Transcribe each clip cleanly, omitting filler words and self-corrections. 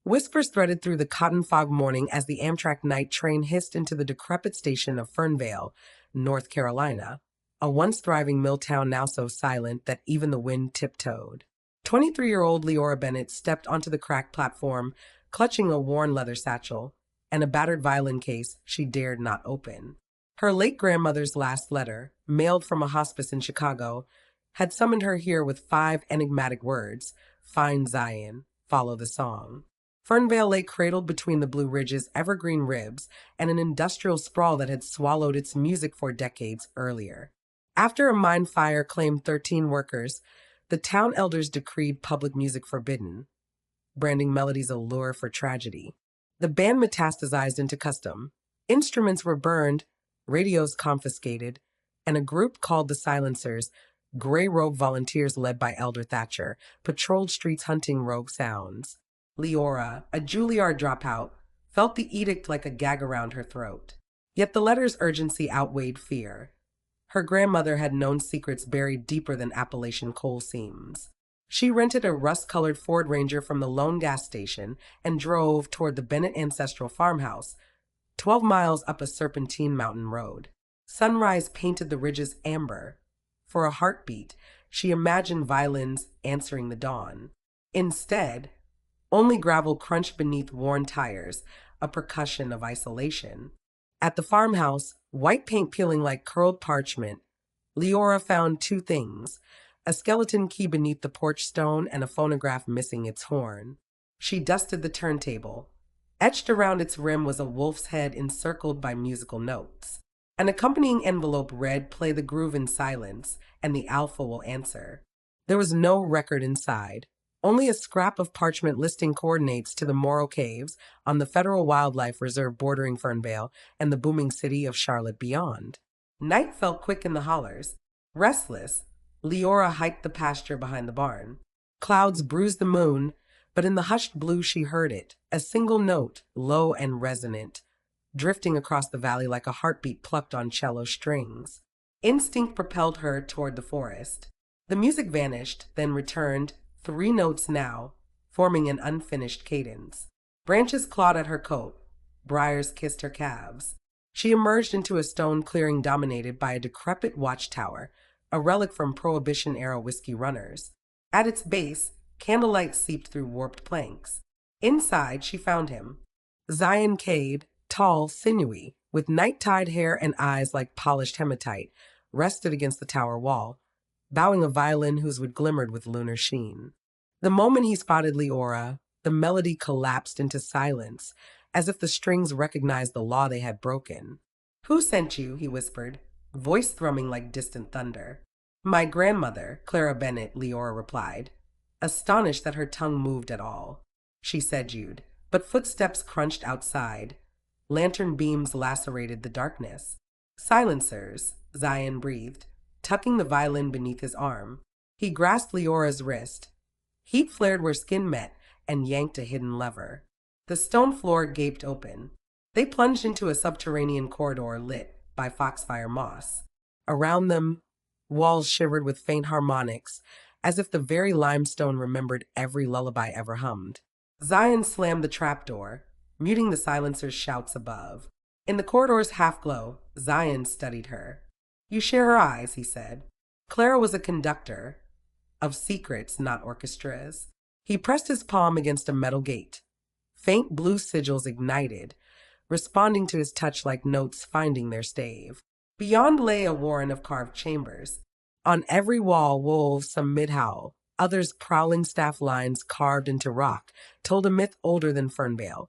Whispers threaded through the cotton fog morning as the Amtrak night train hissed into the decrepit station of Fernvale, North Carolina, a once thriving mill town now so silent that even the wind tiptoed. 23-year-old Leora Bennett stepped onto the cracked platform, clutching a worn leather satchel and a battered violin case she dared not open. Her late grandmother's last letter, mailed from a hospice in Chicago, had summoned her here with 5 enigmatic words: "Find Zion, follow the song." Fernvale lay cradled between the Blue Ridge's evergreen ribs and an industrial sprawl that had swallowed its music 4 decades earlier. After a mine fire claimed 13 workers, the town elders decreed public music forbidden, branding melody's allure for tragedy. The band metastasized into custom. Instruments were burned, radios confiscated, and a group called the Silencers, gray-robed volunteers led by Elder Thatcher, patrolled streets hunting rogue sounds. Leora, a Juilliard dropout, felt the edict like a gag around her throat. Yet the letter's urgency outweighed fear. Her grandmother had known secrets buried deeper than Appalachian coal seams. She rented a rust-colored Ford Ranger from the lone gas station and drove toward the Bennett ancestral farmhouse, 12 miles up a serpentine mountain road. Sunrise painted the ridges amber. For a heartbeat, she imagined violins answering the dawn. Instead, only gravel crunched beneath worn tires, a percussion of isolation. At the farmhouse, white paint peeling like curled parchment, Leora found 2 things: a skeleton key beneath the porch stone and a phonograph missing its horn. She dusted the turntable. Etched around its rim was a wolf's head encircled by musical notes. An accompanying envelope read, "Play the groove in silence, and the alpha will answer." There was no record inside, only a scrap of parchment listing coordinates to the Morrow Caves on the Federal Wildlife Reserve bordering Fernvale and the booming city of Charlotte beyond. Night fell quick in the hollers. Restless, Leora hiked the pasture behind the barn. Clouds bruised the moon, but in the hushed blue she heard it, a single note, low and resonant, drifting across the valley like a heartbeat plucked on cello strings. Instinct propelled her toward the forest. The music vanished, then returned, 3 notes now, forming an unfinished cadence. Branches clawed at her coat. Briars kissed her calves. She emerged into a stone clearing dominated by a decrepit watchtower, a relic from Prohibition-era whiskey runners. At its base, candlelight seeped through warped planks. Inside, she found him. Zion Cade, tall, sinewy, with night-tied hair and eyes like polished hematite, rested against the tower wall, bowing a violin whose wood glimmered with lunar sheen. The moment he spotted Leora, the melody collapsed into silence, as if the strings recognized the law they had broken. "Who sent you?" he whispered, voice thrumming like distant thunder. "My grandmother, Clara Bennett," Leora replied, astonished that her tongue moved at all. She segued, but footsteps crunched outside. Lantern beams lacerated the darkness. "Silencers," Zion breathed, tucking the violin beneath his arm. He grasped Leora's wrist. Heat flared where skin met and yanked a hidden lever. The stone floor gaped open. They plunged into a subterranean corridor lit by foxfire moss. Around them, walls shivered with faint harmonics, as if the very limestone remembered every lullaby ever hummed. Zion slammed the trapdoor, muting the silencer's shouts above. In the corridor's half-glow, Zion studied her. "You share her eyes," he said. Clara was a conductor of secrets, not orchestras. He pressed his palm against a metal gate. Faint blue sigils ignited, responding to his touch like notes finding their stave. Beyond lay a warren of carved chambers. On every wall, wolves, some mid-howl, others prowling staff lines carved into rock, told a myth older than Fernvale.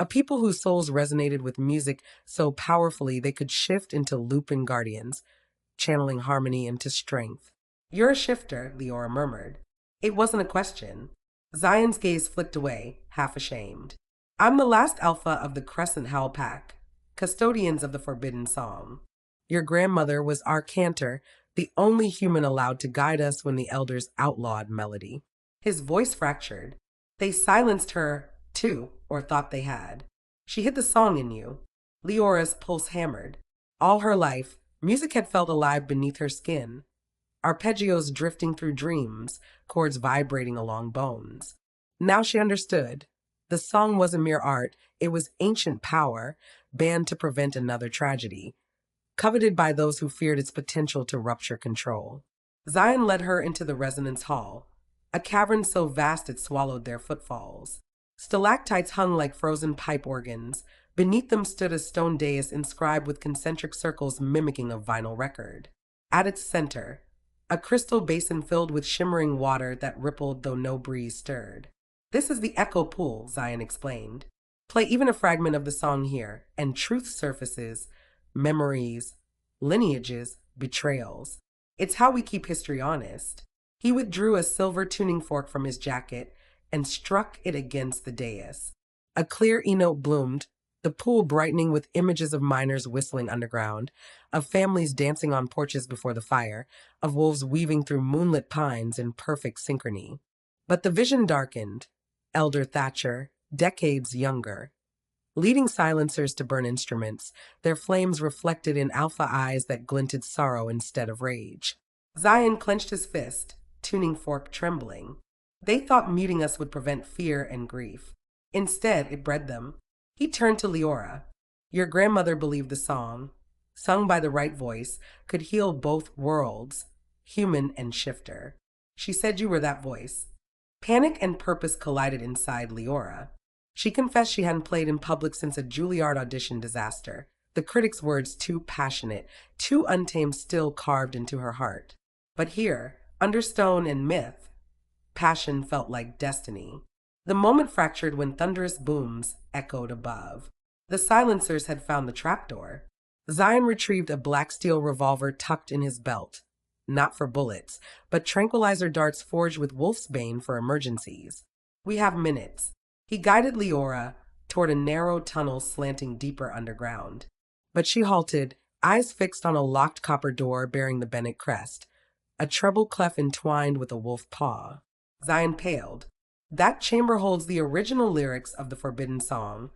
A people whose souls resonated with music so powerfully they could shift into lupin guardians, channeling harmony into strength. "You're a shifter," Leora murmured. It wasn't a question. Zion's gaze flicked away, half ashamed. "I'm the last alpha of the Crescent Howl Pack, custodians of the forbidden song. Your grandmother was our cantor, the only human allowed to guide us when the elders outlawed melody." His voice fractured. "They silenced her, too, or thought they had. She hid the song in you." Leora's pulse hammered. All her life, music had felt alive beneath her skin. Arpeggios drifting through dreams, chords vibrating along bones. Now she understood. The song wasn't mere art, it was ancient power, banned to prevent another tragedy, coveted by those who feared its potential to rupture control. Zion led her into the resonance hall, a cavern so vast it swallowed their footfalls. Stalactites hung like frozen pipe organs. Beneath them stood a stone dais inscribed with concentric circles mimicking a vinyl record. At its center, a crystal basin filled with shimmering water that rippled though no breeze stirred. This is the echo pool, Zion explained. Play even a fragment of the song here, and truth surfaces, memories, lineages, betrayals. It's how we keep history honest. He withdrew a silver tuning fork from his jacket and struck it against the dais. A clear E-note bloomed, the pool brightening with images of miners whistling underground, of families dancing on porches before the fire, of wolves weaving through moonlit pines in perfect synchrony. But the vision darkened. Elder Thatcher, decades younger, leading silencers to burn instruments, their flames reflected in alpha eyes that glinted sorrow instead of rage. Zion clenched his fist, tuning fork trembling. They thought muting us would prevent fear and grief. Instead, it bred them. He turned to Leora. Your grandmother believed the song, sung by the right voice, could heal both worlds, human and shifter. She said you were that voice. Panic and purpose collided inside Leora. She confessed she hadn't played in public since a Juilliard audition disaster, the critics' words too passionate, too untamed, still carved into her heart. But here, under stone and myth, passion felt like destiny. The moment fractured when thunderous booms echoed above. The silencers had found the trapdoor. Zion retrieved a black steel revolver tucked in his belt, not for bullets, but tranquilizer darts forged with wolfsbane for emergencies. We have minutes. He guided Leora toward a narrow tunnel slanting deeper underground. But she halted, eyes fixed on a locked copper door bearing the Bennett crest, a treble clef entwined with a wolf paw. Zion paled. That chamber holds the original lyrics of the forbidden song,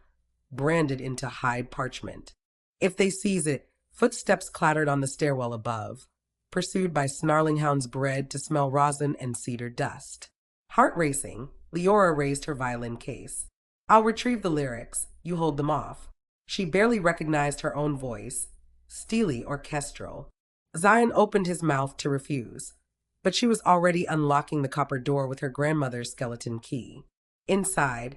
branded into hide parchment. If they seize it, footsteps clattered on the stairwell above, pursued by snarling hounds bred to smell rosin and cedar dust. Heart racing, Leora raised her violin case. I'll retrieve the lyrics. You hold them off. She barely recognized her own voice, steely orchestral. Zion opened his mouth to refuse, but she was already unlocking the copper door with her grandmother's skeleton key. Inside,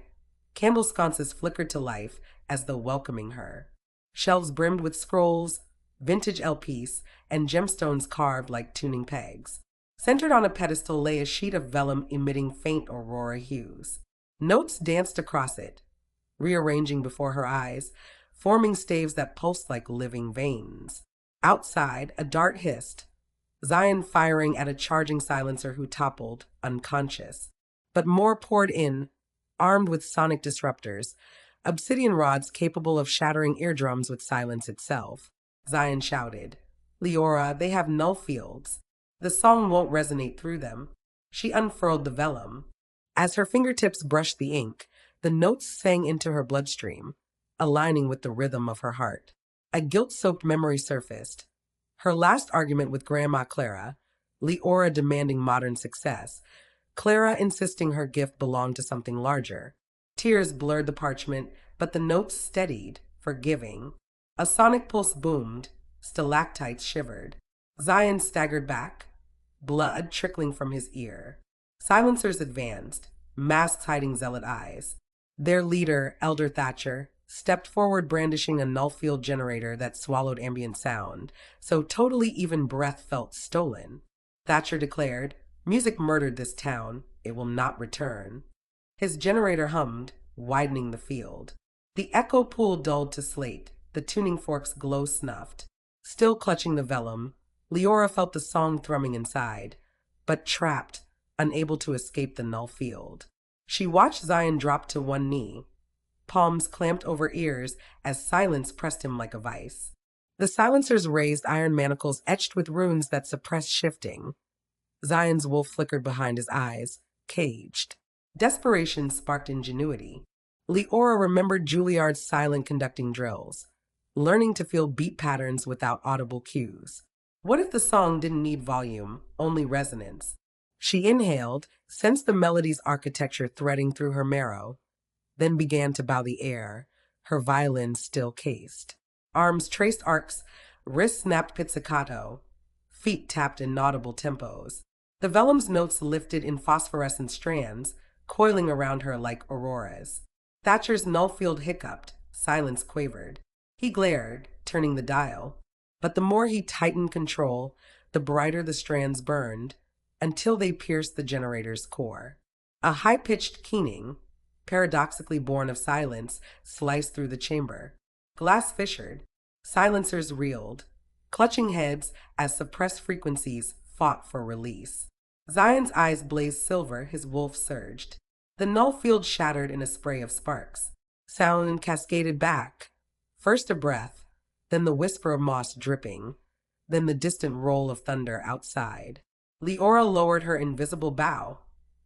candle sconces flickered to life as though welcoming her. Shelves brimmed with scrolls, vintage LPs, and gemstones carved like tuning pegs. Centered on a pedestal lay a sheet of vellum emitting faint aurora hues. Notes danced across it, rearranging before her eyes, forming staves that pulsed like living veins. Outside, a dart hissed, Zion firing at a charging silencer who toppled, unconscious. But more poured in, armed with sonic disruptors, obsidian rods capable of shattering eardrums with silence itself. Zion shouted, Leora, they have null fields. The song won't resonate through them. She unfurled the vellum. As her fingertips brushed the ink, the notes sang into her bloodstream, aligning with the rhythm of her heart. A guilt-soaked memory surfaced. Her last argument with Grandma Clara, Leora demanding modern success, Clara insisting her gift belonged to something larger. Tears blurred the parchment, but the notes steadied, forgiving. A sonic pulse boomed, stalactites shivered. Zion staggered back, blood trickling from his ear. Silencers advanced, masks hiding zealot eyes. Their leader, Elder Thatcher, stepped forward brandishing a null-field generator that swallowed ambient sound, so totally even breath felt stolen. Thatcher declared, music murdered this town, it will not return. His generator hummed, widening the field. The echo pool dulled to slate, the tuning fork's glow snuffed. Still clutching the vellum, Leora felt the song thrumming inside, but trapped, unable to escape the null field. She watched Zion drop to one knee, palms clamped over ears as silence pressed him like a vice. The silencers raised iron manacles etched with runes that suppressed shifting. Zion's wolf flickered behind his eyes, caged. Desperation sparked ingenuity. Leora remembered Juilliard's silent conducting drills, learning to feel beat patterns without audible cues. What if the song didn't need volume, only resonance? She inhaled, sensed the melody's architecture threading through her marrow. then began to bow the air, her violin still cased. Arms traced arcs, wrists snapped pizzicato, feet tapped in audible tempos. The vellum's notes lifted in phosphorescent strands, coiling around her like auroras. Thatcher's Nullfield hiccuped, silence quavered. He glared, turning the dial. But the more he tightened control, the brighter the strands burned, until they pierced the generator's core. A high-pitched keening, paradoxically born of silence, sliced through the chamber. Glass fissured. Silencers reeled, clutching heads as suppressed frequencies fought for release. Zion's eyes blazed silver, his wolf surged. The null field shattered in a spray of sparks. Sound cascaded back. First a breath, then the whisper of moss dripping, then the distant roll of thunder outside. Leora lowered her invisible bow,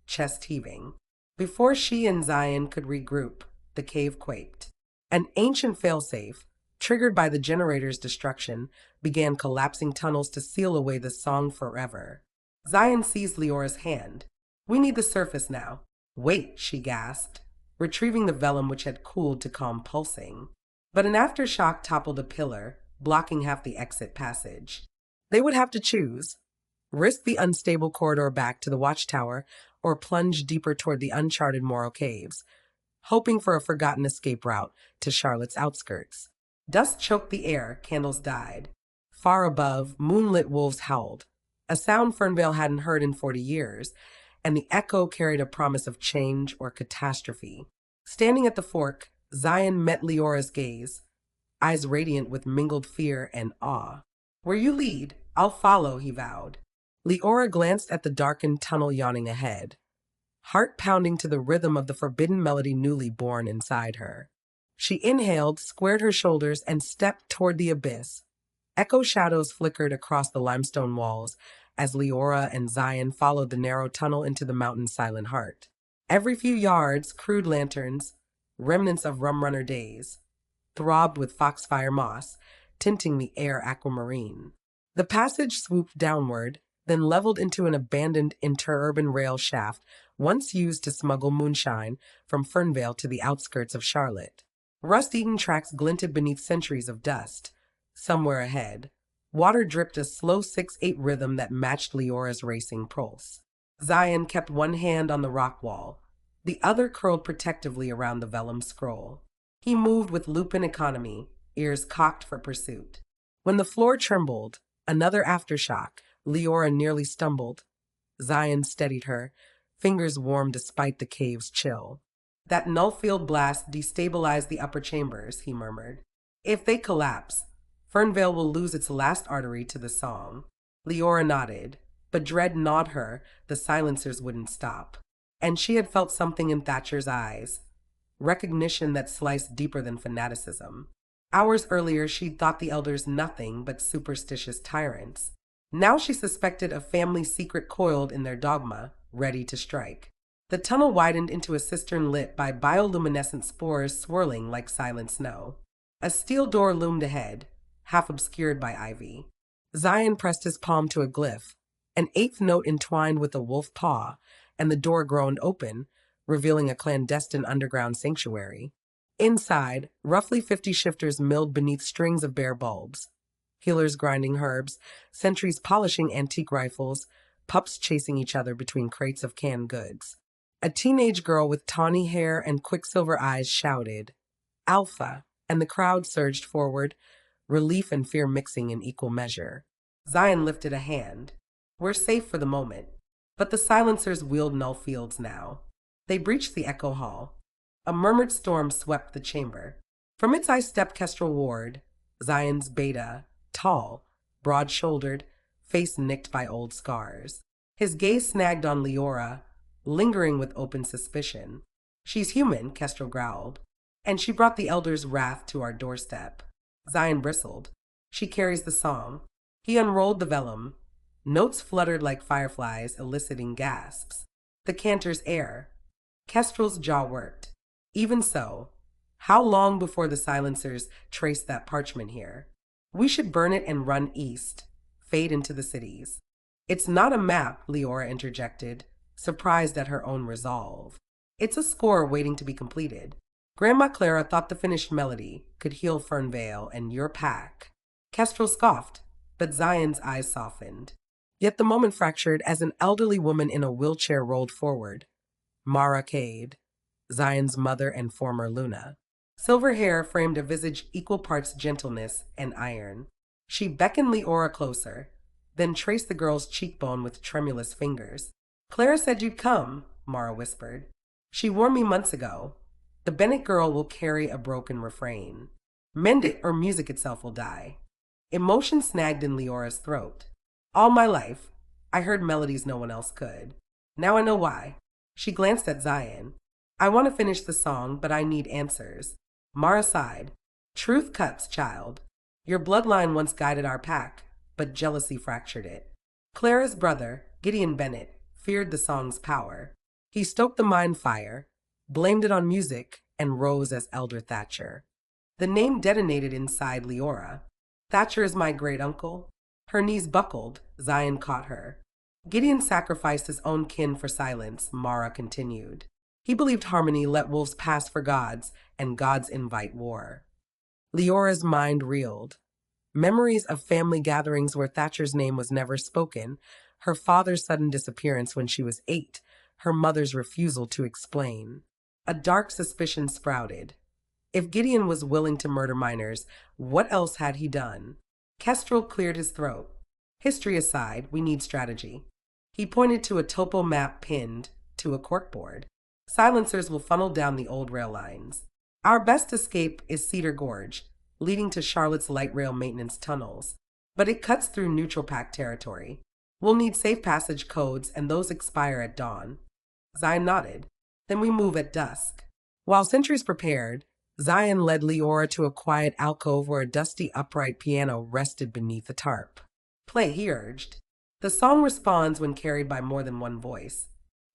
chest heaving. Before she and Zion could regroup, the cave quaked. An ancient failsafe, triggered by the generator's destruction, began collapsing tunnels to seal away the song forever. Zion seized Leora's hand. "We need the surface now." "Wait," she gasped, retrieving the vellum which had cooled to calm pulsing. But an aftershock toppled a pillar, blocking half the exit passage. They would have to choose: risk the unstable corridor back to the watchtower, or plunge deeper toward the uncharted Morrow Caves, hoping for a forgotten escape route to Charlotte's outskirts. Dust choked the air, candles died. Far above, moonlit wolves howled, a sound Fernvale hadn't heard in 40 years, and the echo carried a promise of change or catastrophe. Standing at the fork, Zion met Leora's gaze, eyes radiant with mingled fear and awe. "Where you lead, I'll follow," he vowed. Leora glanced at the darkened tunnel yawning ahead, heart pounding to the rhythm of the forbidden melody newly born inside her. She inhaled, squared her shoulders, and stepped toward the abyss. Echo shadows flickered across the limestone walls as Leora and Zion followed the narrow tunnel into the mountain's silent heart. Every few yards, crude lanterns, remnants of Rum Runner days, throbbed with foxfire moss, tinting the air aquamarine. The passage swooped downward, then leveled into an abandoned interurban rail shaft once used to smuggle moonshine from Fernvale to the outskirts of Charlotte. Rust-eaten tracks glinted beneath centuries of dust. Somewhere ahead, water dripped a slow 6/8 rhythm that matched Leora's racing pulse. Zion kept one hand on the rock wall, the other curled protectively around the vellum scroll. He moved with lupin economy, ears cocked for pursuit. When the floor trembled, another aftershock, Leora nearly stumbled. Zion steadied her, fingers warm despite the cave's chill. "That nullfield blast destabilized the upper chambers," he murmured. "If they collapse, Fernvale will lose its last artery to the song." Leora nodded, but dread gnawed her, the silencers wouldn't stop. And she had felt something in Thatcher's eyes, recognition that sliced deeper than fanaticism. Hours earlier, she'd thought the elders nothing but superstitious tyrants. Now she suspected a family secret coiled in their dogma, ready to strike. The tunnel widened into a cistern lit by bioluminescent spores swirling like silent snow. A steel door loomed ahead, half obscured by ivy. Zion pressed his palm to a glyph, an eighth note entwined with a wolf paw, and the door groaned open, revealing a clandestine underground sanctuary. Inside, roughly 50 shifters milled beneath strings of bare bulbs. Healers grinding herbs, sentries polishing antique rifles, pups chasing each other between crates of canned goods. A teenage girl with tawny hair and quicksilver eyes shouted, "Alpha," and the crowd surged forward, relief and fear mixing in equal measure. Zion lifted a hand. "We're safe for the moment." But the silencers wheeled null fields now. They breached the echo hall. A murmured storm swept the chamber. From its eye stepped Kestrel Ward, Zion's beta, tall, broad-shouldered, face nicked by old scars. His gaze snagged on Leora, lingering with open suspicion. "She's human," Kestrel growled, "and she brought the elders' wrath to our doorstep." Zion bristled. "She carries the song." He unrolled the vellum. Notes fluttered like fireflies, eliciting gasps. The cantor's air. Kestrel's jaw worked. "Even so, how long before the silencers trace that parchment here? We should burn it and run east, fade into the cities." "It's not a map," Leora interjected, surprised at her own resolve. It's a score waiting to be completed. Grandma Clara thought the finished melody could heal Fernvale and your pack. Kestrel scoffed, but Zion's eyes softened. Yet the moment fractured as an elderly woman in a wheelchair rolled forward. Mara Cade, Zion's mother and former Luna. Silver hair framed a visage equal parts gentleness and iron. She beckoned Leora closer, then traced the girl's cheekbone with tremulous fingers. Clara said you'd come, Mara whispered. She warned me months ago. The Bennett girl will carry a broken refrain. Mend it or music itself will die. Emotion snagged in Leora's throat. All my life, I heard melodies no one else could. Now I know why. She glanced at Zion. I want to finish the song, but I need answers. Mara sighed. Truth cuts, child. Your bloodline once guided our pack, but jealousy fractured it. Clara's brother, Gideon Bennett, feared the song's power. He stoked the mind fire, blamed it on music, and rose as Elder Thatcher. The name detonated inside Leora. Thatcher is my great uncle. Her knees buckled. Zion caught her. Gideon sacrificed his own kin for silence, Mara continued. He believed harmony let wolves pass for gods, and gods invite war. Leora's mind reeled. Memories of family gatherings where Thatcher's name was never spoken, her father's sudden disappearance when she was 8, her mother's refusal to explain. A dark suspicion sprouted. If Gideon was willing to murder minors, what else had he done? Kestrel cleared his throat. History aside, we need strategy. He pointed to a topo map pinned to a corkboard. Silencers will funnel down the old rail lines. Our best escape is Cedar Gorge, leading to Charlotte's light rail maintenance tunnels, but it cuts through neutral pack territory. We'll need safe passage codes, and those expire at dawn. Zion nodded. Then we move at dusk. While sentries prepared, Zion led Leora to a quiet alcove where a dusty upright piano rested beneath a tarp. Play, he urged. The song responds when carried by more than one voice.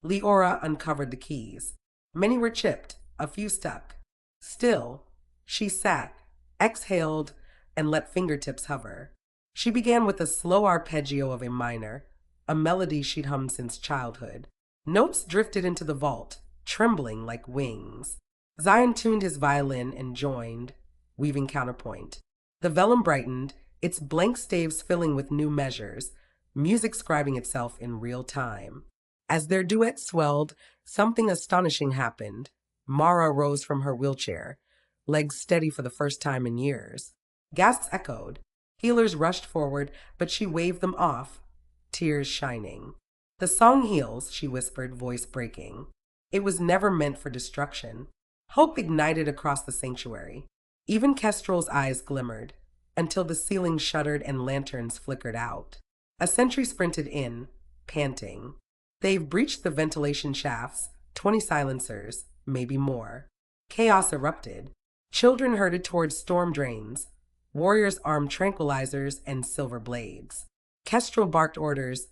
Leora uncovered the keys. Many were chipped, a few stuck. Still, she sat, exhaled, and let fingertips hover. She began with a slow arpeggio of a minor, a melody she'd hummed since childhood. Notes drifted into the vault, trembling like wings. Zion tuned his violin and joined, weaving counterpoint. The vellum brightened, its blank staves filling with new measures, music scribing itself in real time. As their duet swelled, something astonishing happened. Mara rose from her wheelchair, legs steady for the first time in years. Gasps echoed. Healers rushed forward, but she waved them off, tears shining. The song heals, she whispered, voice breaking. It was never meant for destruction. Hope ignited across the sanctuary. Even Kestrel's eyes glimmered, until the ceiling shuddered and lanterns flickered out. A sentry sprinted in, panting. They've breached the ventilation shafts, 20 silencers, maybe more. Chaos erupted. Children herded towards storm drains. Warriors armed tranquilizers and silver blades. Kestrel barked orders,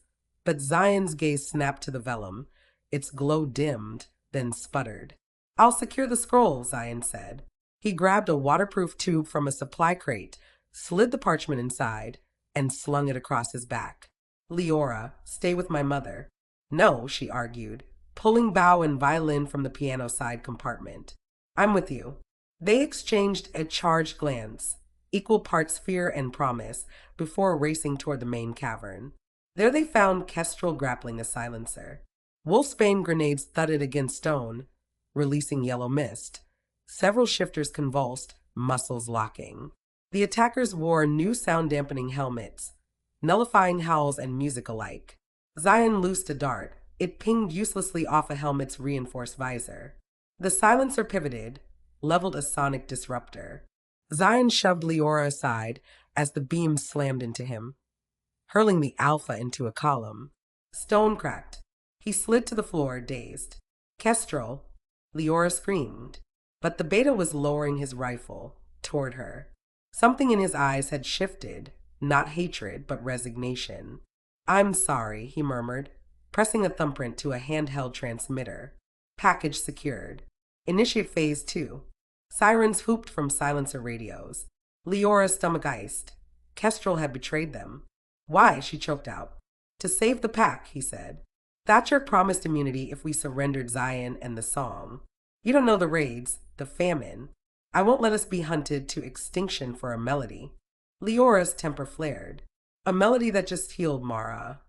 but Zion's gaze snapped to the vellum. Its glow dimmed, then sputtered. I'll secure the scroll, Zion said. He grabbed a waterproof tube from a supply crate, slid the parchment inside, and slung it across his back. Leora, stay with my mother. No, she argued, pulling bow and violin from the piano side compartment. I'm with you. They exchanged a charged glance, equal parts fear and promise, before racing toward the main cavern. There they found Kestrel grappling a silencer. Wolfsbane grenades thudded against stone, releasing yellow mist. Several shifters convulsed, muscles locking. The attackers wore new sound-dampening helmets, nullifying howls and music alike. Zion loosed a dart. It pinged uselessly off a helmet's reinforced visor. The silencer pivoted, leveled a sonic disruptor. Zion shoved Leora aside as the beam slammed into him, hurling the Alpha into a column. Stone cracked. He slid to the floor, dazed. Kestrel, Leora screamed, but the Beta was lowering his rifle toward her. Something in his eyes had shifted, not hatred, but resignation. I'm sorry, he murmured, pressing a thumbprint to a handheld transmitter. Package secured. Initiate phase 2. Sirens whooped from silencer radios. Leora's stomach iced. Kestrel had betrayed them. Why? She choked out. To save the pack, he said. Thatcher promised immunity if we surrendered Zion and the song. You don't know the raids, the famine. I won't let us be hunted to extinction for a melody. Leora's temper flared. A melody that just healed Mara.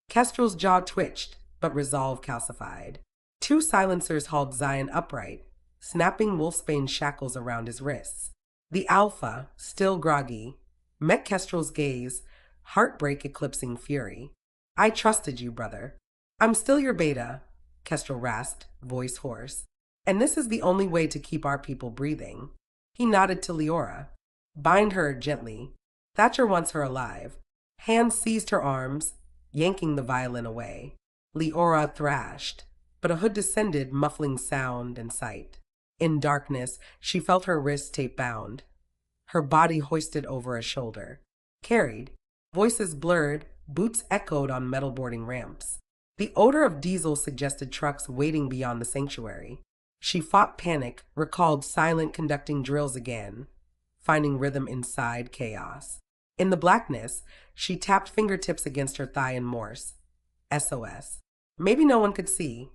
Kestrel's jaw twitched, but resolve calcified. Two silencers hauled Zion upright, snapping wolfsbane shackles around his wrists. The Alpha, still groggy, met Kestrel's gaze, heartbreak eclipsing fury. I trusted you, brother. I'm still your beta, Kestrel rasped, voice hoarse. And this is the only way to keep our people breathing. He nodded to Leora. Bind her gently. Thatcher wants her alive. Hands seized her arms, yanking the violin away. Leora thrashed, but a hood descended, muffling sound and sight. In darkness, she felt her wrists tape-bound, her body hoisted over a shoulder. Carried, voices blurred, boots echoed on metal boarding ramps. The odor of diesel suggested trucks waiting beyond the sanctuary. She fought panic, recalled silent conducting drills again, finding rhythm inside chaos. In the blackness, she tapped fingertips against her thigh in Morse. SOS. Maybe no one could see,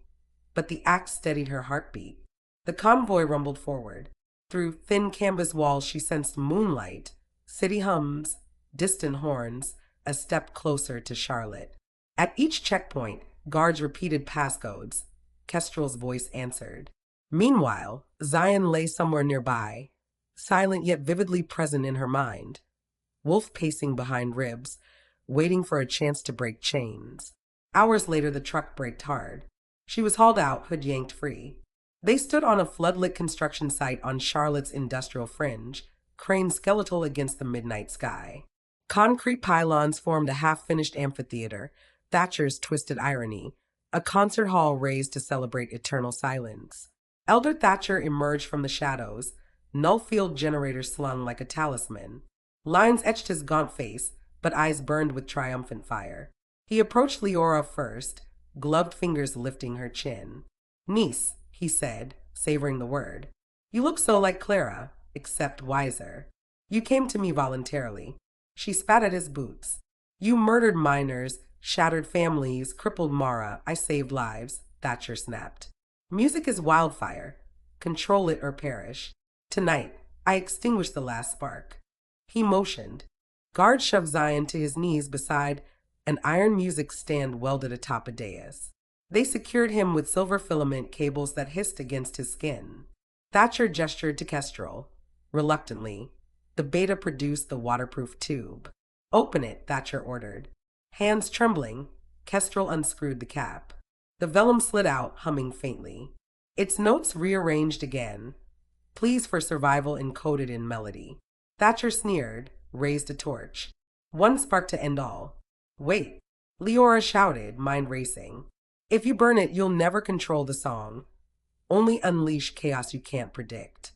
but the act steadied her heartbeat. The convoy rumbled forward. Through thin canvas walls she sensed moonlight, city hums, distant horns, a step closer to Charlotte. At each checkpoint, guards repeated passcodes. Kestrel's voice answered. Meanwhile, Zion lay somewhere nearby, silent yet vividly present in her mind. Wolf pacing behind ribs, waiting for a chance to break chains. Hours later, the truck braked hard. She was hauled out, hood yanked free. They stood on a floodlit construction site on Charlotte's industrial fringe, crane skeletal against the midnight sky. Concrete pylons formed a half-finished amphitheater, Thatcher's twisted irony, a concert hall raised to celebrate eternal silence. Elder Thatcher emerged from the shadows, null-field generator slung like a talisman. Lines etched his gaunt face, but eyes burned with triumphant fire. He approached Leora first, gloved fingers lifting her chin. Niece, he said, savoring the word. You look so like Clara, except wiser. You came to me voluntarily. She spat at his boots. You murdered miners, shattered families, crippled Mara. I saved lives, Thatcher snapped. Music is wildfire. Control it or perish. Tonight, I extinguish the last spark. He motioned. Guard shoved Zion to his knees beside an iron music stand welded atop a dais. They secured him with silver filament cables that hissed against his skin. Thatcher gestured to Kestrel. Reluctantly, the beta produced the waterproof tube. Open it, Thatcher ordered. Hands trembling, Kestrel unscrewed the cap. The vellum slid out, humming faintly. Its notes rearranged again. Pleas for survival encoded in melody. Thatcher sneered, raised a torch. One spark to end all. Wait, Leora shouted, mind racing. If you burn it, you'll never control the song. Only unleash chaos you can't predict.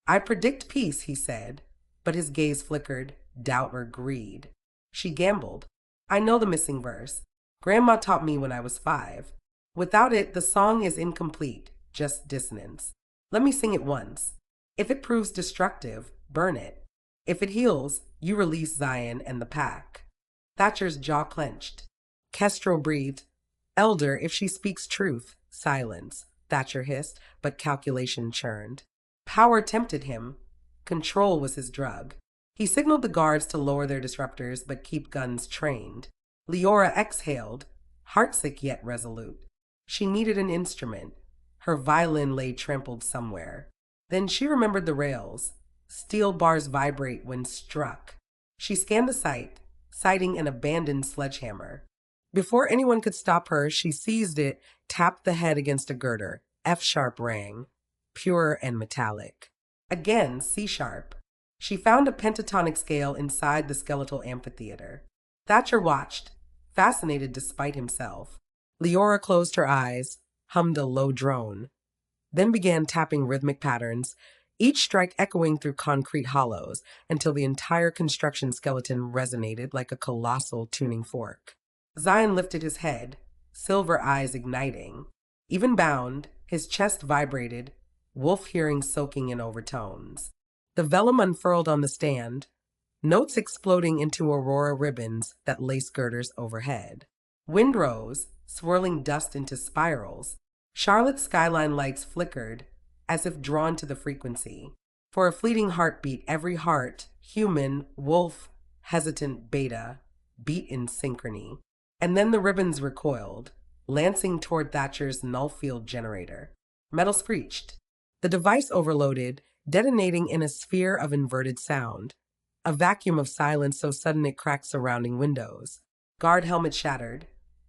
I predict peace, he said, but his gaze flickered, doubt or greed. She gambled. I know the missing verse. Grandma taught me when I was 5. Without it, the song is incomplete, just dissonance. Let me sing it once. If it proves destructive, burn it. If it heals, you release Zion and the pack. Thatcher's jaw clenched. Kestrel breathed. Elder, if she speaks truth. Silence, Thatcher hissed, but calculation churned. Power tempted him. Control was his drug. He signaled the guards to lower their disruptors but keep guns trained. Leora exhaled, heartsick yet resolute. She needed an instrument. Her violin lay trampled somewhere. Then she remembered the rails. Steel bars vibrate when struck. She scanned the site, citing an abandoned sledgehammer. Before anyone could stop her, she seized it, tapped the head against a girder. F-sharp rang, pure and metallic. Again, C-sharp. She found a pentatonic scale inside the skeletal amphitheater. Thatcher watched, fascinated despite himself. Leora closed her eyes, hummed a low drone, then began tapping rhythmic patterns, each strike echoing through concrete hollows until the entire construction skeleton resonated like a colossal tuning fork. Zion lifted his head, silver eyes igniting. Even bound, his chest vibrated, wolf hearing soaking in overtones. The vellum unfurled on the stand, notes exploding into aurora ribbons that lace girders overhead. Wind rose, swirling dust into spirals. Charlotte's skyline lights flickered, as if drawn to the frequency. For a fleeting heartbeat, every heart, human, wolf, hesitant, beta, beat in synchrony. And then the ribbons recoiled, lancing toward Thatcher's null field generator. Metal screeched. The device overloaded, detonating in a sphere of inverted sound. A vacuum of silence so sudden it cracked surrounding windows. Guard helmet shattered.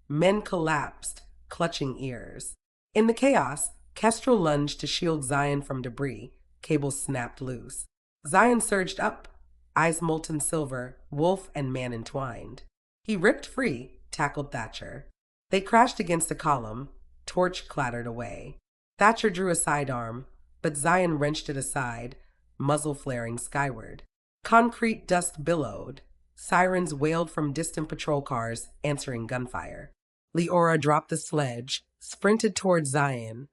Men collapsed, clutching ears. In the chaos, Kestrel lunged to shield Zion from debris. Cables snapped loose. Zion surged up, eyes molten silver, wolf and man entwined. He ripped free, tackled Thatcher. They crashed against a column. Torch clattered away. Thatcher drew a sidearm, but Zion wrenched it aside, muzzle flaring skyward. Concrete dust billowed. Sirens wailed from distant patrol cars, answering gunfire. Leora dropped the sledge, sprinted toward Zion,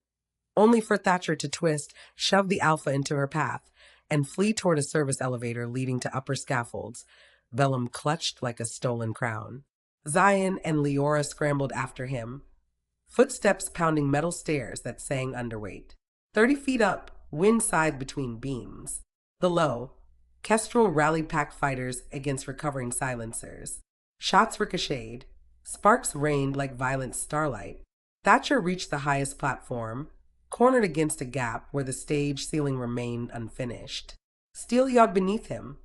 only for Thatcher to twist, shove the Alpha into her path, and flee toward a service elevator leading to upper scaffolds, vellum clutched like a stolen crown. Zion and Leora scrambled after him, footsteps pounding metal stairs that sang underweight. 30 feet up, wind sighed between beams. Below, Kestrel rallied pack fighters against recovering silencers. Shots ricocheted. Sparks rained like violent starlight. Thatcher reached the highest platform, cornered against a gap where the stage ceiling remained unfinished. Steel yawned beneath him.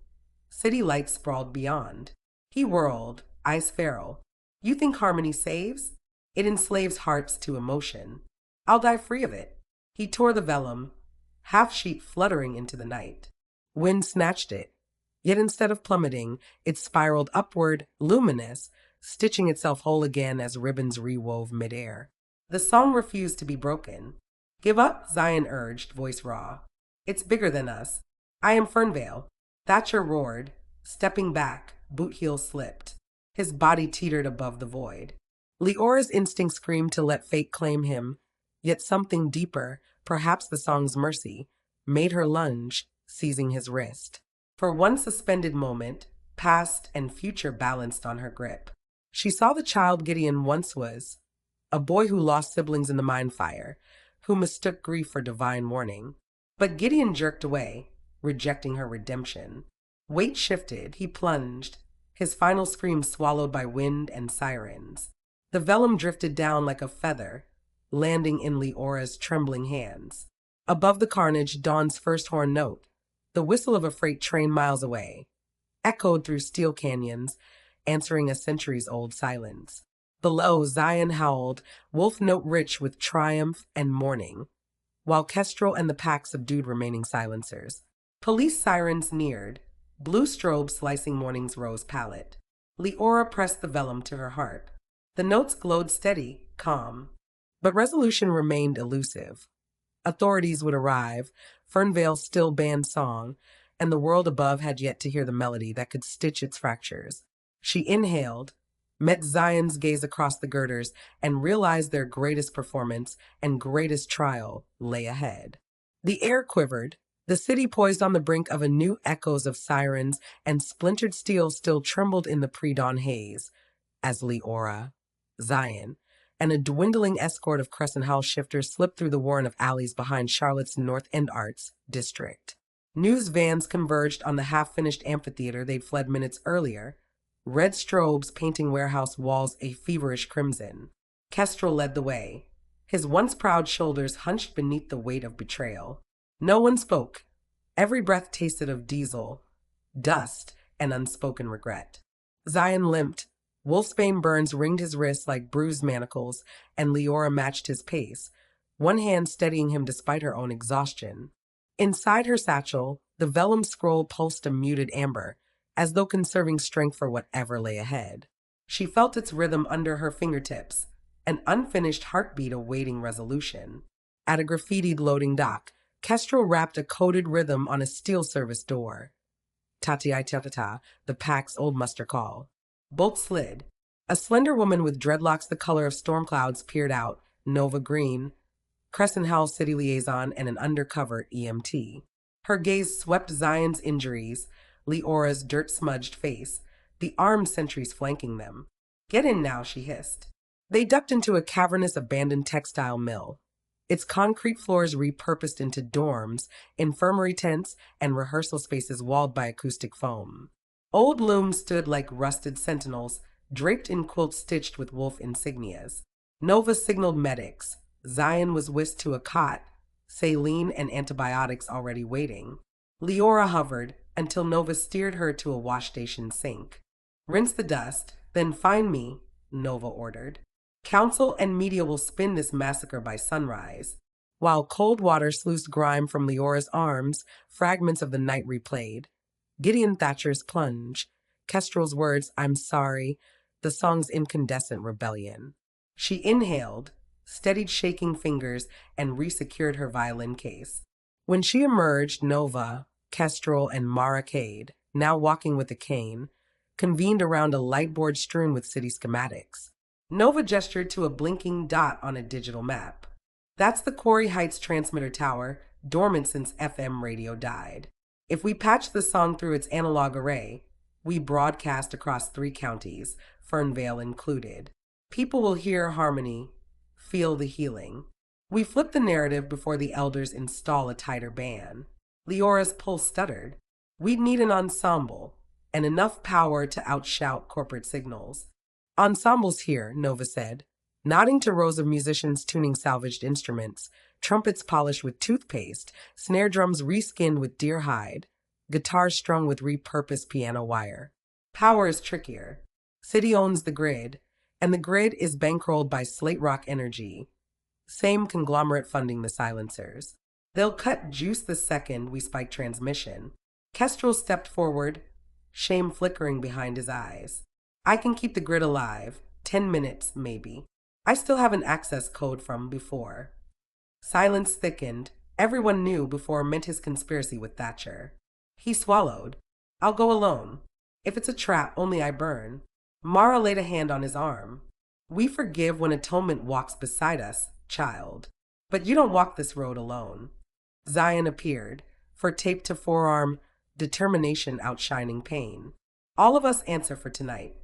City lights sprawled beyond. He whirled, eyes feral. You think harmony saves? It enslaves hearts to emotion. I'll die free of it. He tore the vellum, half-sheet fluttering into the night. Wind snatched it. Yet instead of plummeting, it spiraled upward, luminous, stitching itself whole again as ribbons rewove midair. The song refused to be broken. Give up, Zion urged, voice raw. It's bigger than us. I am Fernvale. Thatcher roared, stepping back, boot heel slipped. His body teetered above the void. Leora's instinct screamed to let fate claim him, yet something deeper, perhaps the song's mercy, made her lunge, seizing his wrist. For one suspended moment, past and future balanced on her grip. She saw the child Gideon once was, a boy who lost siblings in the mine fire, who mistook grief for divine warning. But Gideon jerked away, rejecting her redemption. Weight shifted, he plunged, his final scream swallowed by wind and sirens. The vellum drifted down like a feather, landing in Leora's trembling hands. Above the carnage, Dawn's first horn note, the whistle of a freight train miles away, echoed through steel canyons, answering a centuries-old silence. Below, Zion howled, wolf note rich with triumph and mourning, while Kestrel and the pack subdued remaining silencers. Police sirens neared, blue strobe slicing morning's rose palette. Leora pressed the vellum to her heart. The notes glowed steady, calm, but resolution remained elusive. Authorities would arrive, Fernvale still banned song, and the world above had yet to hear the melody that could stitch its fractures. She inhaled, met Zion's gaze across the girders, and realized their greatest performance and greatest trial lay ahead. The air quivered, the city poised on the brink of a new echoes of sirens, and splintered steel still trembled in the pre-dawn haze, as Leora, Zion, and a dwindling escort of Crescent House shifters slipped through the warren of alleys behind Charlotte's North End Arts district. News vans converged on the half-finished amphitheater they'd fled minutes earlier, red strobes painting warehouse walls a feverish crimson. Kestrel led the way, his once proud shoulders hunched beneath the weight of betrayal. No one spoke. Every breath tasted of diesel, dust, and unspoken regret. Zion limped. Wolfsbane burns ringed his wrists like bruised manacles, and Leora matched his pace, one hand steadying him despite her own exhaustion. Inside her satchel, the vellum scroll pulsed a muted amber, as though conserving strength for whatever lay ahead. She felt its rhythm under her fingertips, an unfinished heartbeat awaiting resolution. At a graffitied loading dock, Kestrel rapped a coded rhythm on a steel service door. Ta-ti-ta-ta-ta, the pack's old muster call. Bolt slid. A slender woman with dreadlocks the color of storm clouds peered out, Nova Green, Crescent House City Liaison, and an undercover EMT. Her gaze swept Zion's injuries, Leora's dirt-smudged face, the armed sentries flanking them. Get in now, she hissed. They ducked into a cavernous abandoned textile mill, its concrete floors repurposed into dorms, infirmary tents, and rehearsal spaces walled by acoustic foam. Old looms stood like rusted sentinels, draped in quilts stitched with wolf insignias. Nova signaled medics. Zion was whisked to a cot, saline and antibiotics already waiting. Leora hovered until Nova steered her to a wash station sink. Rinse the dust, then find me, Nova ordered. Council and media will spin this massacre by sunrise. While cold water sluiced grime from Leora's arms, fragments of the night replayed. Gideon Thatcher's plunge, Kestrel's words, I'm sorry, the song's incandescent rebellion. She inhaled, steadied shaking fingers, and resecured her violin case. When she emerged, Nova, Kestrel, and Mara Cade, now walking with a cane, convened around a light board strewn with city schematics. Nova gestured to a blinking dot on a digital map. That's the Quarry Heights transmitter tower, dormant since FM radio died. If we patch the song through its analog array, we broadcast across 3 counties, Fernvale included. People will hear harmony, feel the healing. We flip the narrative before the elders install a tighter ban. Leora's pulse stuttered. We'd need an ensemble, and enough power to outshout corporate signals. Ensembles here, Nova said, nodding to rows of musicians tuning salvaged instruments, trumpets polished with toothpaste, snare drums reskinned with deer hide, guitars strung with repurposed piano wire. Power is trickier. City owns the grid, and the grid is bankrolled by Slate Rock Energy, same conglomerate funding the silencers. They'll cut juice the second we spike transmission. Kestrel stepped forward, shame flickering behind his eyes. I can keep the grid alive, 10 minutes, maybe. I still have an access code from before. Silence thickened. Everyone knew before meant his conspiracy with Thatcher. He swallowed. I'll go alone. If it's a trap, only I burn. Mara laid a hand on his arm. We forgive when atonement walks beside us, child. But you don't walk this road alone. Zion appeared, for taped to forearm, determination outshining pain. All of us answer for tonight.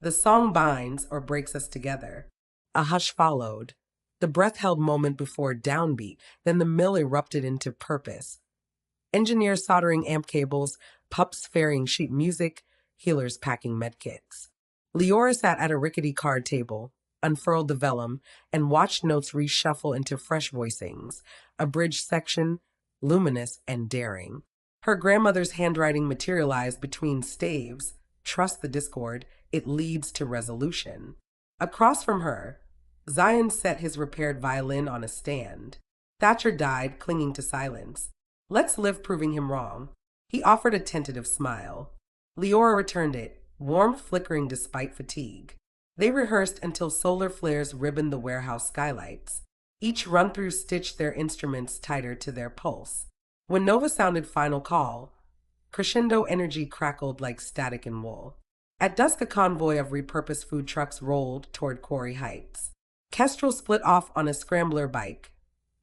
The song binds or breaks us together. A hush followed. The breath-held moment before downbeat, then the mill erupted into purpose. Engineers soldering amp cables, pups ferrying sheet music, healers packing medkits. Leora sat at a rickety card table, unfurled the vellum, and watched notes reshuffle into fresh voicings, a bridge section, luminous and daring. Her grandmother's handwriting materialized between staves. Trust the discord, it leads to resolution. Across from her, Zion set his repaired violin on a stand. Thatcher died, clinging to silence. Let's live proving him wrong. He offered a tentative smile. Leora returned it, warmth flickering despite fatigue. They rehearsed until solar flares ribboned the warehouse skylights. Each run-through stitched their instruments tighter to their pulse. When Nova sounded final call, crescendo energy crackled like static in wool. At dusk, a convoy of repurposed food trucks rolled toward Quarry Heights. Kestrel split off on a scrambler bike,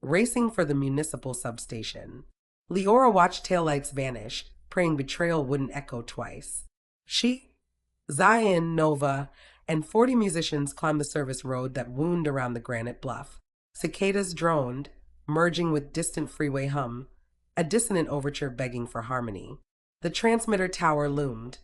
racing for the municipal substation. Leora watched taillights vanish, praying betrayal wouldn't echo twice. She, Zion, Nova, and 40 musicians climbed the service road that wound around the granite bluff. Cicadas droned, merging with distant freeway hum, a dissonant overture begging for harmony. The transmitter tower loomed,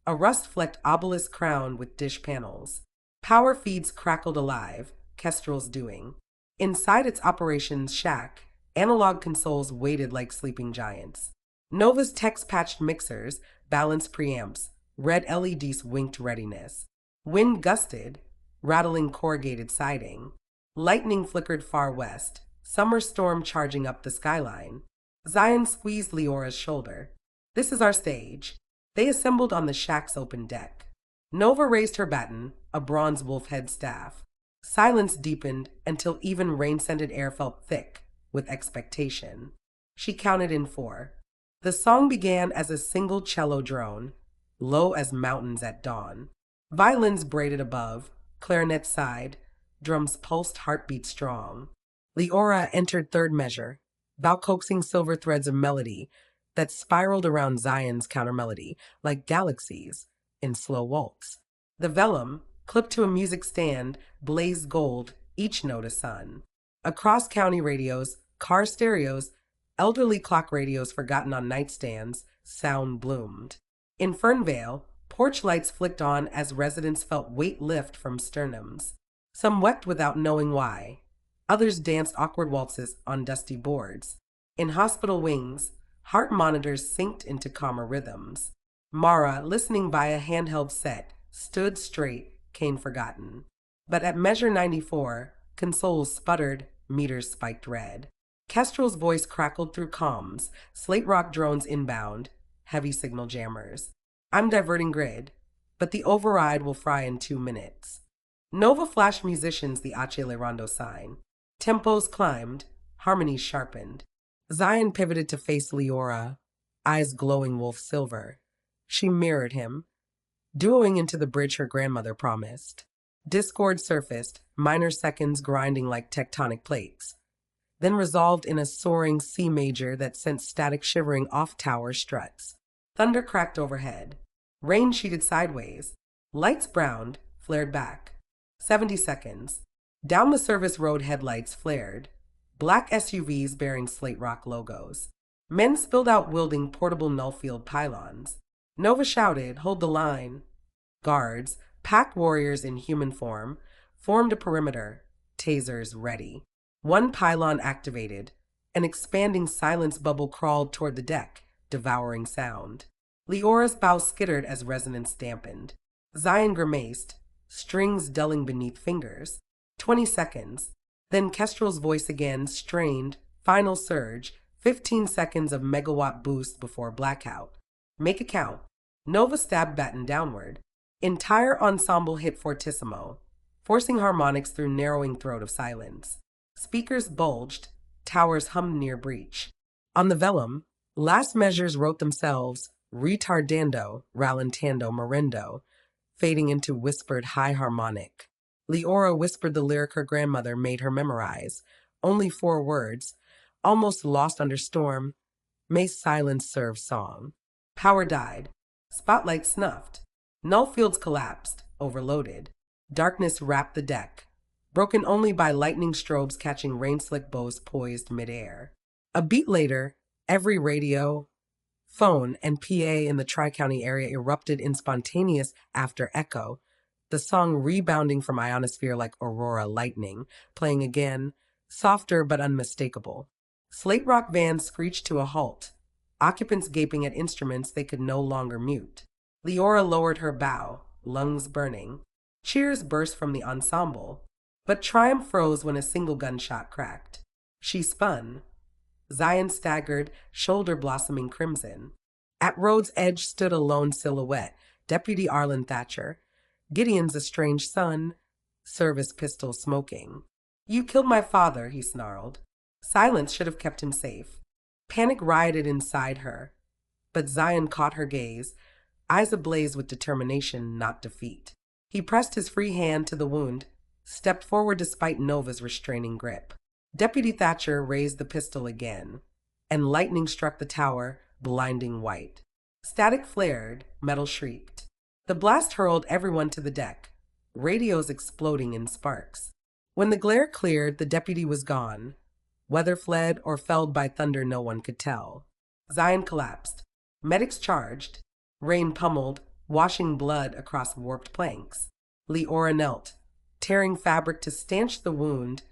a rust-flecked obelisk crowned with dish panels. Power feeds crackled alive, Kestrel's doing. Inside its operations shack, analog consoles waited like sleeping giants. Nova's text-patched mixers, balanced preamps, red LEDs winked readiness. Wind gusted, rattling corrugated siding. Lightning flickered far west, summer storm charging up the skyline. Zion squeezed Leora's shoulder. This is our stage. They assembled on the shack's open deck. Nova raised her baton, a bronze wolf head staff. Silence deepened until even rain-scented air felt thick with expectation. She counted in 4. The song began as a single cello drone, low as mountains at dawn. Violins braided above, clarinets sighed, drums pulsed heartbeat strong. Leora entered third measure, bow coaxing silver threads of melody that spiraled around Zion's countermelody like galaxies in slow waltz. The vellum, Clipped to a music stand, blazed gold, each note a sun. Across county radios, car stereos, elderly clock radios forgotten on nightstands, sound bloomed. In Fernvale, porch lights flicked on as residents felt weight lift from sternums. Some wept without knowing why. Others danced awkward waltzes on dusty boards. In hospital wings, heart monitors synced into calmer rhythms. Mara, listening by a handheld set, stood straight, cane forgotten. But at measure 94, consoles sputtered, meters spiked red. Kestrel's voice crackled through comms, slate rock drones inbound, heavy signal jammers. I'm diverting grid, but the override will fry in 2 minutes. Nova flashed musicians the Achille Rondo sign. Tempos climbed, harmonies sharpened. Zion pivoted to face Leora, eyes glowing wolf silver. She mirrored him, duoing into the bridge her grandmother promised. Discord surfaced, minor seconds grinding like tectonic plates, then resolved in a soaring C major that sent static shivering off tower struts. Thunder cracked overhead. Rain sheeted sideways. Lights browned, flared back. 70 seconds. Down the service road headlights flared. Black SUVs bearing Slate Rock logos. Men spilled out wielding portable nullfield pylons. Nova shouted, "Hold the line." Guards, pack warriors in human form, formed a perimeter, tasers ready. One pylon activated. An expanding silence bubble crawled toward the deck, devouring sound. Leora's bow skittered as resonance dampened. Zion grimaced, strings dulling beneath fingers. 20 seconds. Then Kestrel's voice again, strained, final surge, 15 seconds of megawatt boost before blackout. Make it count. Nova stabbed batten downward. Entire ensemble hit fortissimo, forcing harmonics through narrowing throat of silence. Speakers bulged, towers hummed near breach. On the vellum, last measures wrote themselves, retardando, rallentando, morendo, fading into whispered high harmonic. Leora whispered the lyric her grandmother made her memorize, only 4 words, almost lost under storm. May silence serve song. Power died. Spotlight snuffed. Null fields collapsed, overloaded. Darkness wrapped the deck, broken only by lightning strobes catching rain-slick bows poised midair. A beat later, every radio, phone, and PA in the Tri-County area erupted in spontaneous after echo, the song rebounding from ionosphere like aurora lightning, playing again, softer but unmistakable. Slate rock vans screeched to a halt, occupants gaping at instruments they could no longer mute. Leora lowered her bow, lungs burning. Cheers burst from the ensemble, but triumph froze when a single gunshot cracked. She spun. Zion staggered, shoulder blossoming crimson. At road's edge stood a lone silhouette, Deputy Arlen Thatcher, Gideon's estranged son, service pistol smoking. "You killed my father," he snarled. Silence should have kept him safe. Panic rioted inside her, but Zion caught her gaze, eyes ablaze with determination, not defeat. He pressed his free hand to the wound, stepped forward despite Nova's restraining grip. Deputy Thatcher raised the pistol again, and lightning struck the tower, blinding white. Static flared, metal shrieked. The blast hurled everyone to the deck, radios exploding in sparks. When the glare cleared, the deputy was gone. Whether fled or felled by thunder, no one could tell. Zion collapsed. Medics charged. Rain pummeled, washing blood across warped planks. Leora knelt, tearing fabric to stanch the wound,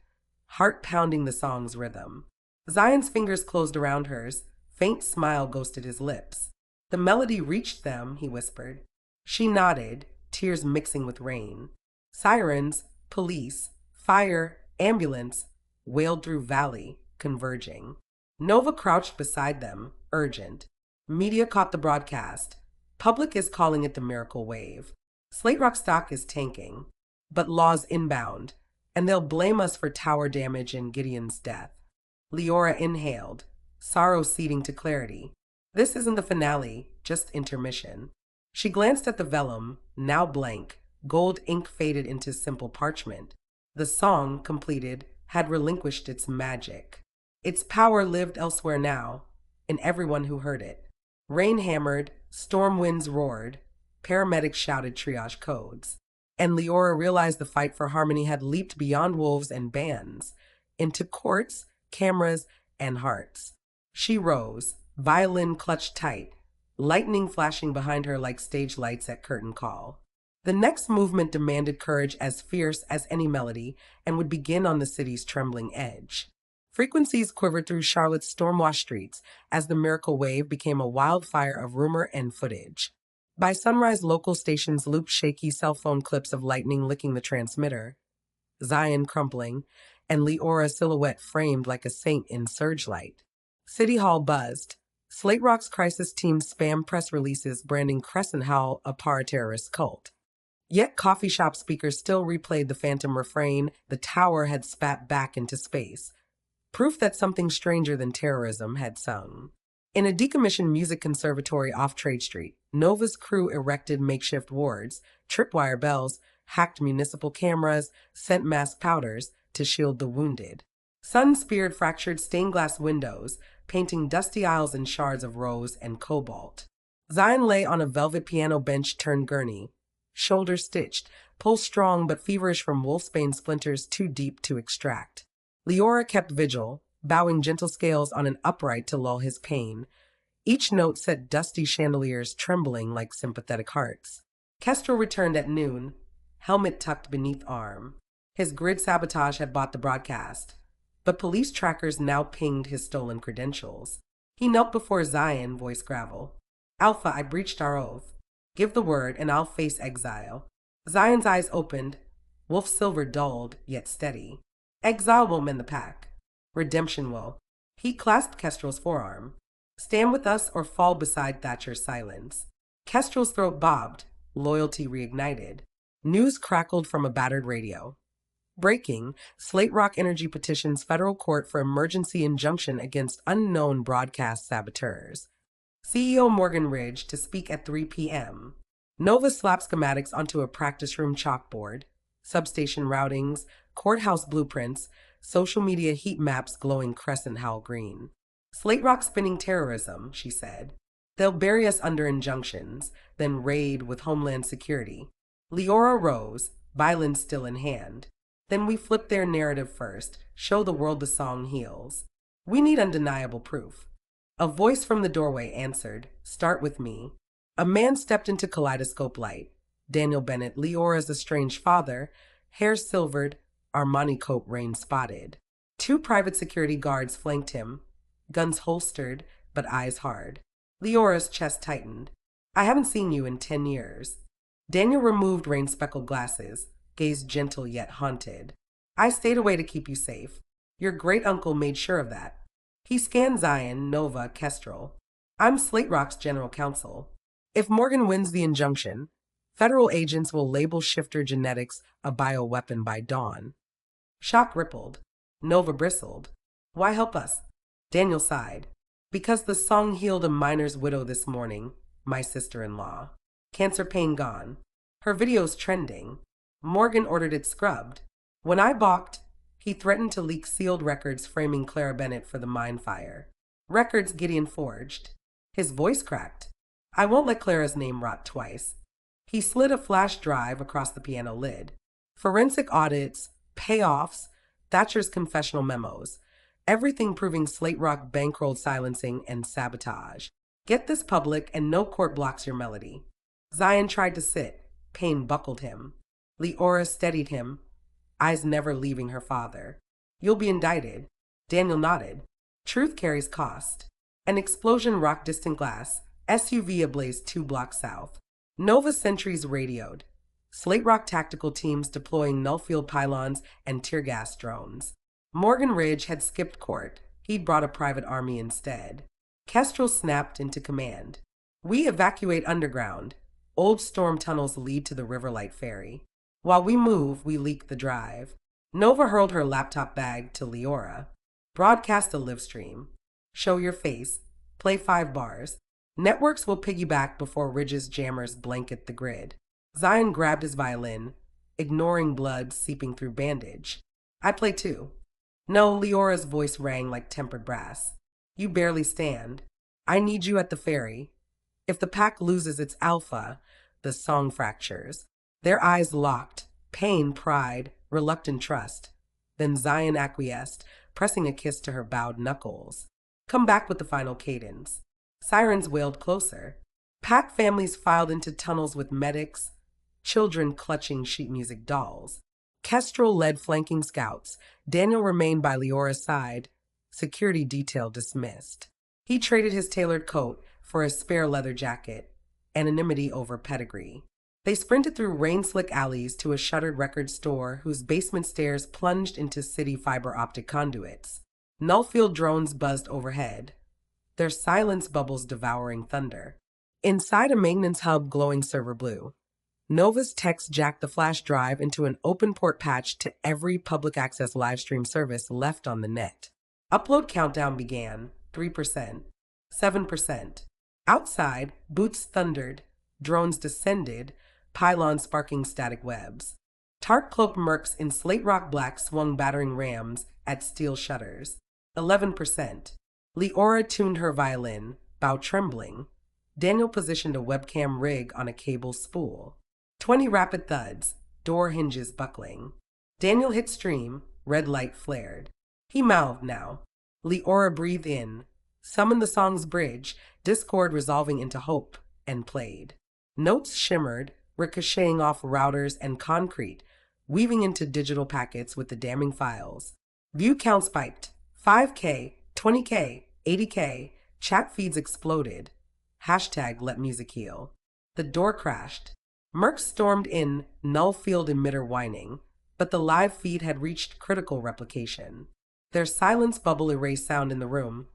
heart pounding the song's rhythm. Zion's fingers closed around hers, faint smile ghosted his lips. "The melody reached them," he whispered. She nodded, tears mixing with rain. Sirens, police, fire, ambulance wailed through valley, converging. Nova crouched beside them, urgent. Media caught the broadcast. Public is calling it the miracle wave. Slate Rock stock is tanking, but law's inbound, and they'll blame us for tower damage and Gideon's death. Leora inhaled, sorrow ceding to clarity. This isn't the finale, just intermission. She glanced at the vellum, now blank, gold ink faded into simple parchment. The song, completed, had relinquished its magic. Its power lived elsewhere now, in everyone who heard it. Rain hammered, storm winds roared, paramedics shouted triage codes. And Leora realized the fight for harmony had leaped beyond wolves and bands, into courts, cameras, and hearts. She rose, violin clutched tight, lightning flashing behind her like stage lights at curtain call. The next movement demanded courage as fierce as any melody and would begin on the city's trembling edge. Frequencies quivered through Charlotte's storm-washed streets as the miracle wave became a wildfire of rumor and footage. By sunrise, local stations looped shaky cell phone clips of lightning licking the transmitter, Zion crumpling, and Leora's silhouette framed like a saint in surge-light. City Hall buzzed. Slate Rock's crisis team spammed press releases branding Crescent Howl a para-terrorist cult. Yet coffee shop speakers still replayed the phantom refrain the tower had spat back into space, proof that something stranger than terrorism had sung. In a decommissioned music conservatory off Trade Street, Nova's crew erected makeshift wards, tripwire bells, hacked municipal cameras, sent mass powders to shield the wounded. Sun speared fractured stained glass windows, painting dusty aisles in shards of rose and cobalt. Zion lay on a velvet piano bench turned gurney, shoulder stitched, pulse strong but feverish from wolfsbane splinters too deep to extract. Leora kept vigil, bowing gentle scales on an upright to lull his pain. Each note set dusty chandeliers trembling like sympathetic hearts. Kestrel returned at noon, helmet tucked beneath arm. His grid sabotage had bought the broadcast, but police trackers now pinged his stolen credentials. He knelt before Zion, voice gravel. Alpha, I breached our oath. Give the word, and I'll face exile. Zion's eyes opened, wolf silver dulled, yet steady. Exile will mend the pack. Redemption will. He clasped Kestrel's forearm. Stand with us or fall beside Thatcher's silence. Kestrel's throat bobbed, loyalty reignited. News crackled from a battered radio. Breaking, Slate Rock Energy petitions federal court for emergency injunction against unknown broadcast saboteurs. CEO Morgan Ridge to speak at 3 p.m. Nova slapped schematics onto a practice room chalkboard. Substation routings, courthouse blueprints, social media heat maps glowing crescent howl green. Slate Rock spinning terrorism, she said. They'll bury us under injunctions, then raid with Homeland Security. Leora rose, violin still in hand. Then we flip their narrative first, show the world the song heals. We need undeniable proof. A voice from the doorway answered, start with me. A man stepped into kaleidoscope light. Daniel Bennett, Leora's estranged father, hair silvered, Armani coat rain spotted. 2 private security guards flanked him, guns holstered, but eyes hard. Leora's chest tightened. I haven't seen you in 10 years. Daniel removed rain-speckled glasses, gaze gentle yet haunted. I stayed away to keep you safe. Your great-uncle made sure of that. He scanned Zion, Nova, Kestrel. I'm Slate Rock's general counsel. If Morgan wins the injunction, federal agents will label shifter genetics a bioweapon by dawn. Shock rippled. Nova bristled. Why help us? Daniel sighed. Because the song healed a miner's widow this morning, my sister-in-law. Cancer pain gone. Her video's trending. Morgan ordered it scrubbed. When I balked, he threatened to leak sealed records framing Clara Bennett for the mine fire. Records Gideon forged. His voice cracked. I won't let Clara's name rot twice. He slid a flash drive across the piano lid. Forensic audits, payoffs, Thatcher's confessional memos. Everything proving Slate Rock bankrolled silencing and sabotage. Get this public and no court blocks your melody. Zion tried to sit. Pain buckled him. Leora steadied him, eyes never leaving her father. You'll be indicted. Daniel nodded. Truth carries cost. An explosion rocked distant glass, SUV ablaze 2 blocks south. Nova sentries radioed. Slate Rock tactical teams deploying null-field pylons and tear gas drones. Morgan Ridge had skipped court. He'd brought a private army instead. Kestrel snapped into command. We evacuate underground. Old storm tunnels lead to the Riverlight Ferry. While we move, we leak the drive. Nova hurled her laptop bag to Leora. Broadcast a live stream. Show your face. Play 5 bars. Networks will piggyback before Ridge's jammers blanket the grid. Zion grabbed his violin, ignoring blood seeping through bandage. I play too. No, Leora's voice rang like tempered brass. You barely stand. I need you at the ferry. If the pack loses its alpha, the song fractures. Their eyes locked, pain, pride, reluctant trust. Then Zion acquiesced, pressing a kiss to her bowed knuckles. Come back with the final cadence. Sirens wailed closer. Packed families filed into tunnels with medics, children clutching sheet music dolls. Kestrel led flanking scouts. Daniel remained by Leora's side, security detail dismissed. He traded his tailored coat for a spare leather jacket, anonymity over pedigree. They sprinted through rain-slick alleys to a shuttered record store whose basement stairs plunged into city fiber optic conduits. Nullfield drones buzzed overhead, their silence bubbles devouring thunder. Inside a maintenance hub glowing server blue, Nova's text jacked the flash drive into an open port patch to every public access livestream service left on the net. Upload countdown began, 3%, 7%. Outside, boots thundered, drones descended, pylons sparking static webs. Tarp-cloaked mercs in slate rock black swung battering rams at steel shutters. 11%. Leora tuned her violin, bow trembling. Daniel positioned a webcam rig on a cable spool. 20 rapid thuds, door hinges buckling. Daniel hit stream, red light flared. He mouthed now. Leora breathed in, summoned the song's bridge, discord resolving into hope, and played. Notes shimmered, ricocheting off routers and concrete, weaving into digital packets with the damning files. View count spiked. 5K, 20K, 80K, chat feeds exploded. Hashtag let music heal. The door crashed. Mercs stormed in, null field emitter whining, but the live feed had reached critical replication. Their silence bubble erased sound in the room,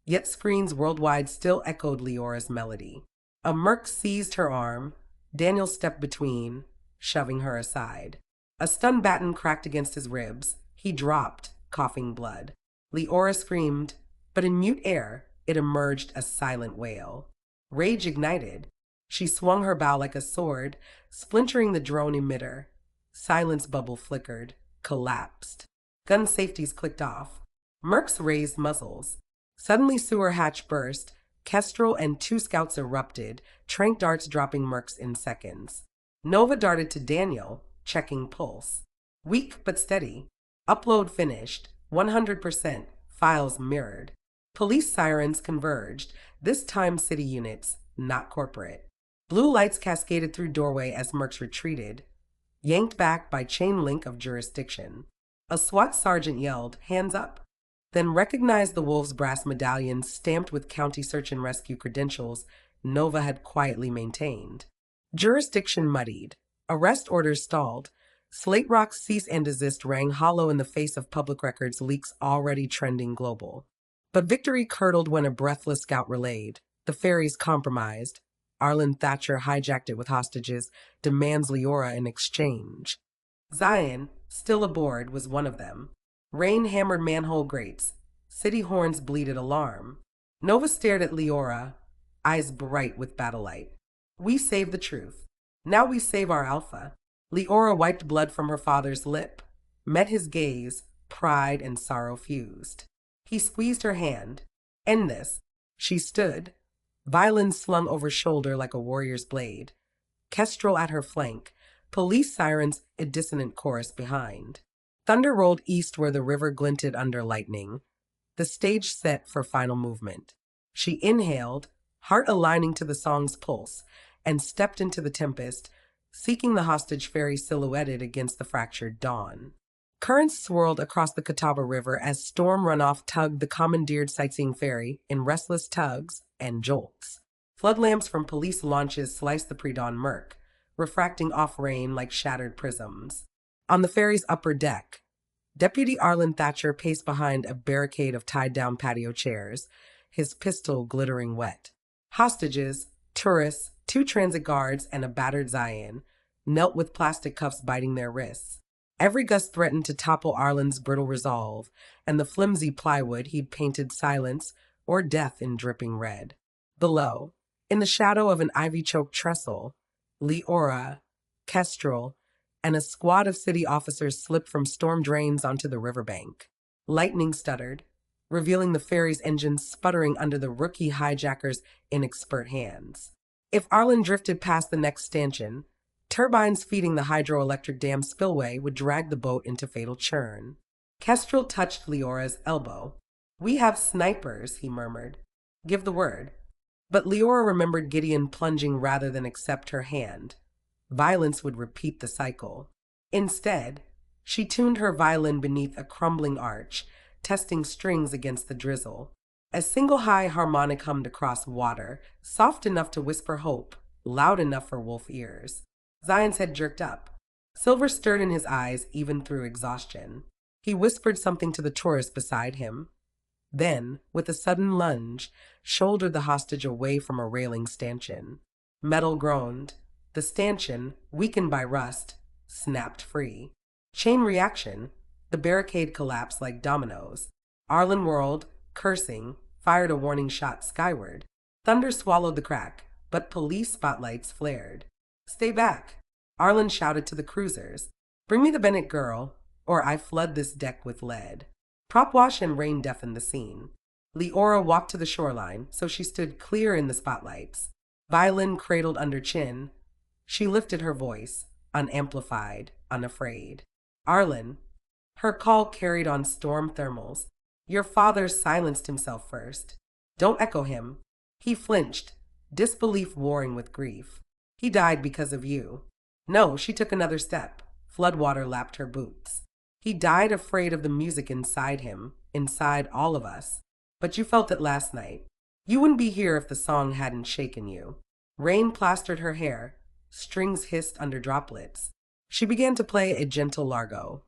yet screens worldwide still echoed Leora's melody. A merc seized her arm. Daniel stepped between, shoving her aside. A stun baton cracked against his ribs. He dropped, coughing blood. Leora screamed, but in mute air, it emerged a silent wail. Rage ignited. She swung her bow like a sword, splintering the drone emitter. Silence bubble flickered, collapsed. Gun safeties clicked off. Mercs raised muzzles. Suddenly sewer hatch burst. Kestrel and 2 scouts erupted, trank darts dropping mercs in seconds. Nova darted to Daniel, checking pulse. Weak but steady. Upload finished. 100%. Files mirrored. Police sirens converged, this time city units, not corporate. Blue lights cascaded through doorway as mercs retreated, yanked back by chain link of jurisdiction. A SWAT sergeant yelled, "Hands up," then recognized the wolf's brass medallion stamped with county search and rescue credentials Nova had quietly maintained. Jurisdiction muddied. Arrest orders stalled. Slate Rock's cease and desist rang hollow in the face of public records leaks already trending global. But victory curdled when a breathless scout relayed. The ferry's compromised. Arlen Thatcher hijacked it with hostages, demands Leora in exchange. Zion, still aboard, was one of them. Rain hammered manhole grates. City horns bleated alarm. Nova stared at Leora, eyes bright with battle light. We saved the truth. Now we save our alpha. Leora wiped blood from her father's lip, met his gaze, pride and sorrow fused. He squeezed her hand. End this. She stood, violin slung over shoulder like a warrior's blade. Kestrel at her flank, police sirens a dissonant chorus behind. Thunder rolled east where the river glinted under lightning. The stage set for final movement. She inhaled, heart aligning to the song's pulse, and stepped into the tempest, seeking the hostage ferry silhouetted against the fractured dawn. Currents swirled across the Catawba River as storm runoff tugged the commandeered sightseeing ferry in restless tugs and jolts. Flood lamps from police launches sliced the pre-dawn murk, refracting off rain like shattered prisms. On the ferry's upper deck, Deputy Arlen Thatcher paced behind a barricade of tied-down patio chairs, his pistol glittering wet. Hostages, tourists, 2 transit guards, and a battered Zion knelt with plastic cuffs biting their wrists. Every gust threatened to topple Arlen's brittle resolve, and the flimsy plywood he'd painted silence or death in dripping red. Below, in the shadow of an ivy-choked trestle, Leora, Kestrel, and a squad of city officers slipped from storm drains onto the riverbank. Lightning stuttered, revealing the ferry's engines sputtering under the rookie hijacker's inexpert hands. If Arlen drifted past the next stanchion, Turbines feeding the hydroelectric dam spillway would drag the boat into fatal churn. Kestrel touched Leora's elbow. "We have snipers," he murmured. "Give the word." But Leora remembered Gideon plunging rather than accept her hand. Violence would repeat the cycle. Instead, she tuned her violin beneath a crumbling arch, testing strings against the drizzle. A single high harmonic hummed across water, soft enough to whisper hope, loud enough for wolf ears. Zion's head jerked up. Silver stirred in his eyes even through exhaustion. He whispered something to the tourist beside him. Then, with a sudden lunge, shouldered the hostage away from a railing stanchion. Metal groaned. The stanchion, weakened by rust, snapped free. Chain reaction. The barricade collapsed like dominoes. Arlen whirled, cursing, fired a warning shot skyward. Thunder swallowed the crack, but police spotlights flared. "Stay back," Arlen shouted to the cruisers. "Bring me the Bennett girl, or I flood this deck with lead." Propwash and rain deafened the scene. Leora walked to the shoreline, so she stood clear in the spotlights. Violin cradled under chin. She lifted her voice, unamplified, unafraid. "Arlen." Her call carried on storm thermals. "Your father silenced himself first. Don't echo him." He flinched, disbelief warring with grief. "He died because of you." No, she took another step. Floodwater lapped her boots. "He died afraid of the music inside him, inside all of us. But you felt it last night. You wouldn't be here if the song hadn't shaken you." Rain plastered her hair. Strings hissed under droplets. She began to play a gentle largo,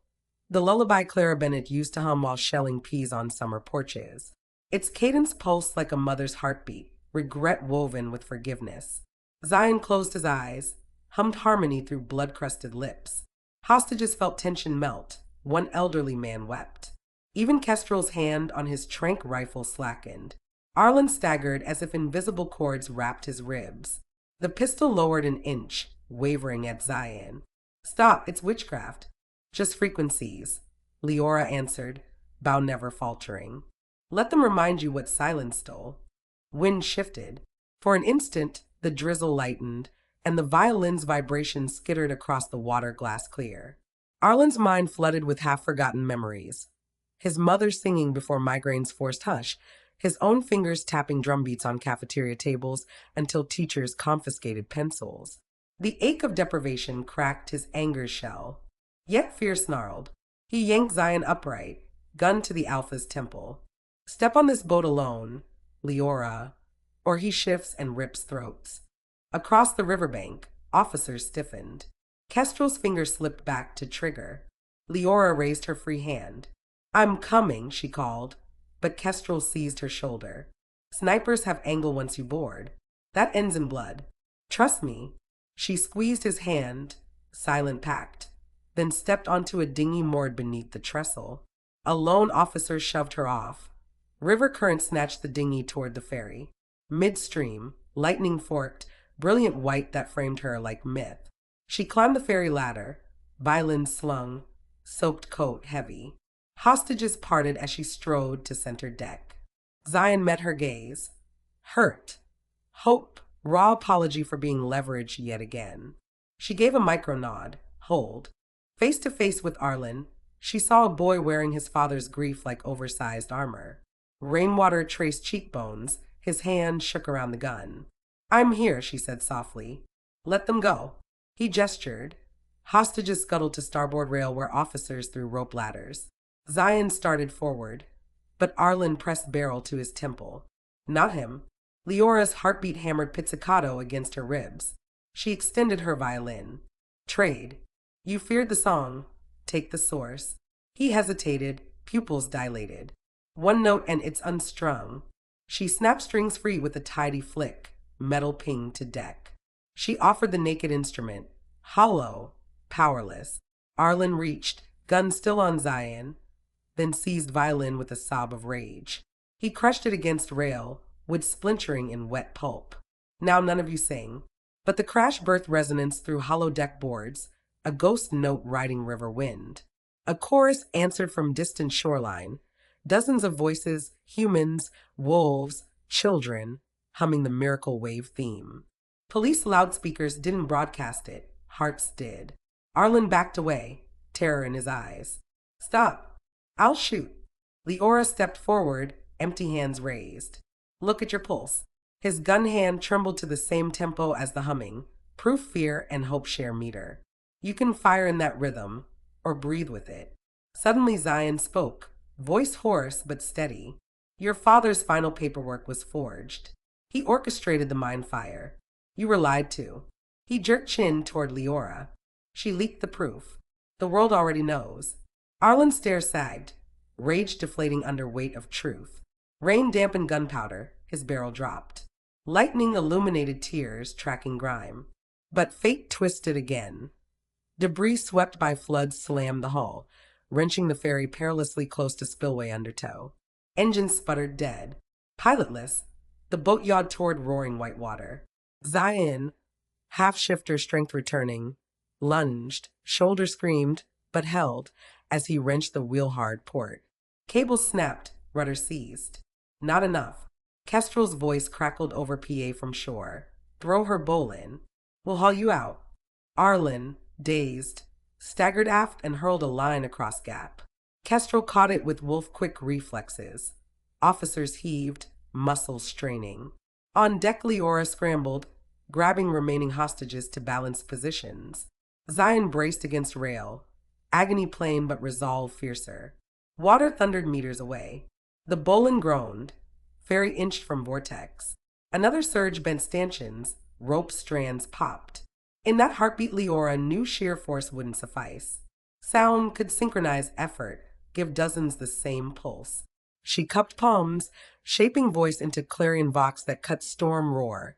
the lullaby Clara Bennett used to hum while shelling peas on summer porches. Its cadence pulsed like a mother's heartbeat, regret woven with forgiveness. Zion closed his eyes, hummed harmony through blood-crusted lips. Hostages felt tension melt. One elderly man wept. Even Kestrel's hand on his trank rifle slackened. Arlen staggered as if invisible cords wrapped his ribs. The pistol lowered an inch, wavering at Zion. "Stop, it's witchcraft." "Just frequencies," Leora answered, bow never faltering. "Let them remind you what silence stole." Wind shifted. For an instant, the drizzle lightened, and the violin's vibration skittered across the water glass clear. Arlen's mind flooded with half-forgotten memories. His mother singing before migraines forced hush, his own fingers tapping drum beats on cafeteria tables until teachers confiscated pencils. The ache of deprivation cracked his anger shell. Yet fear snarled. He yanked Zion upright, gun to the Alpha's temple. "Step on this boat alone, Leora, or he shifts and rips throats." Across the riverbank, officers stiffened. Kestrel's fingers slipped back to trigger. Leora raised her free hand. "I'm coming," she called, but Kestrel seized her shoulder. "Snipers have angle once you board. That ends in blood. Trust me." She squeezed his hand, silent pact, then stepped onto a dinghy moored beneath the trestle. A lone officer shoved her off. River current snatched the dinghy toward the ferry. Midstream, lightning forked, brilliant white that framed her like myth. She climbed the ferry ladder, violin slung, soaked coat heavy. Hostages parted as she strode to center deck. Zion met her gaze. Hurt. Hope. Raw apology for being leveraged yet again. She gave a micro nod. Hold. Face to face with Arlen, she saw a boy wearing his father's grief like oversized armor. Rainwater traced cheekbones. His hand shook around the gun. "I'm here," she said softly. "Let them go." He gestured. Hostages scuttled to starboard rail where officers threw rope ladders. Zion started forward, but Arlen pressed barrel to his temple. Not him. Leora's heartbeat hammered pizzicato against her ribs. She extended her violin. "Trade. You feared the song. Take the source." He hesitated, pupils dilated. One note and it's unstrung. She snapped strings free with a tidy flick, metal ping to deck. She offered the naked instrument, hollow, powerless. Arlen reached, gun still on Zion, then seized violin with a sob of rage. He crushed it against rail, wood splintering in wet pulp. "Now none of you sing." But the crash birthed resonance through hollow deck boards, a ghost note riding river wind. A chorus answered from distant shoreline. Dozens of voices, humans, wolves, children, humming the miracle wave theme. Police loudspeakers didn't broadcast it. Hearts did. Arlen backed away, terror in his eyes. Stop. I'll shoot. Leora stepped forward, empty hands raised. Look at your pulse. His gun hand trembled to the same tempo as the humming, proof fear and hope share meter. You can fire in that rhythm, or breathe with it. Suddenly Zion spoke, voice hoarse but steady. Your father's final paperwork was forged. He orchestrated the mind fire. You were lied to. He jerked chin toward Leora. She leaked the proof. The world already knows. Arlen's stare sagged, rage deflating under weight of truth. Rain dampened gunpowder, his barrel dropped. Lightning illuminated tears tracking grime. But fate twisted again. Debris swept by floods slammed the hull, wrenching the ferry perilously close to spillway undertow. Engines sputtered dead. Pilotless, the boat yawed toward roaring white water. Zion, half-shifter strength returning, lunged, shoulder screamed, but held as he wrenched the wheel-hard port. Cables snapped, rudder seized. Not enough. Kestrel's voice crackled over PA from shore. Throw her bowl in. We'll haul you out. Arlen, dazed, staggered aft and hurled a line across gap. Kestrel caught it with wolf-quick reflexes. Officers heaved, muscles straining. On deck Leora scrambled, grabbing remaining hostages to balance positions. Zion braced against rail, agony plain but resolve fiercer. Water thundered meters away. The Bolin groaned. Ferry inched from vortex. Another surge bent stanchions, rope strands popped. In that heartbeat Leora knew sheer force wouldn't suffice. Sound could synchronize effort, give dozens the same pulse. She cupped palms, shaping voice into clarion vox that cut storm roar.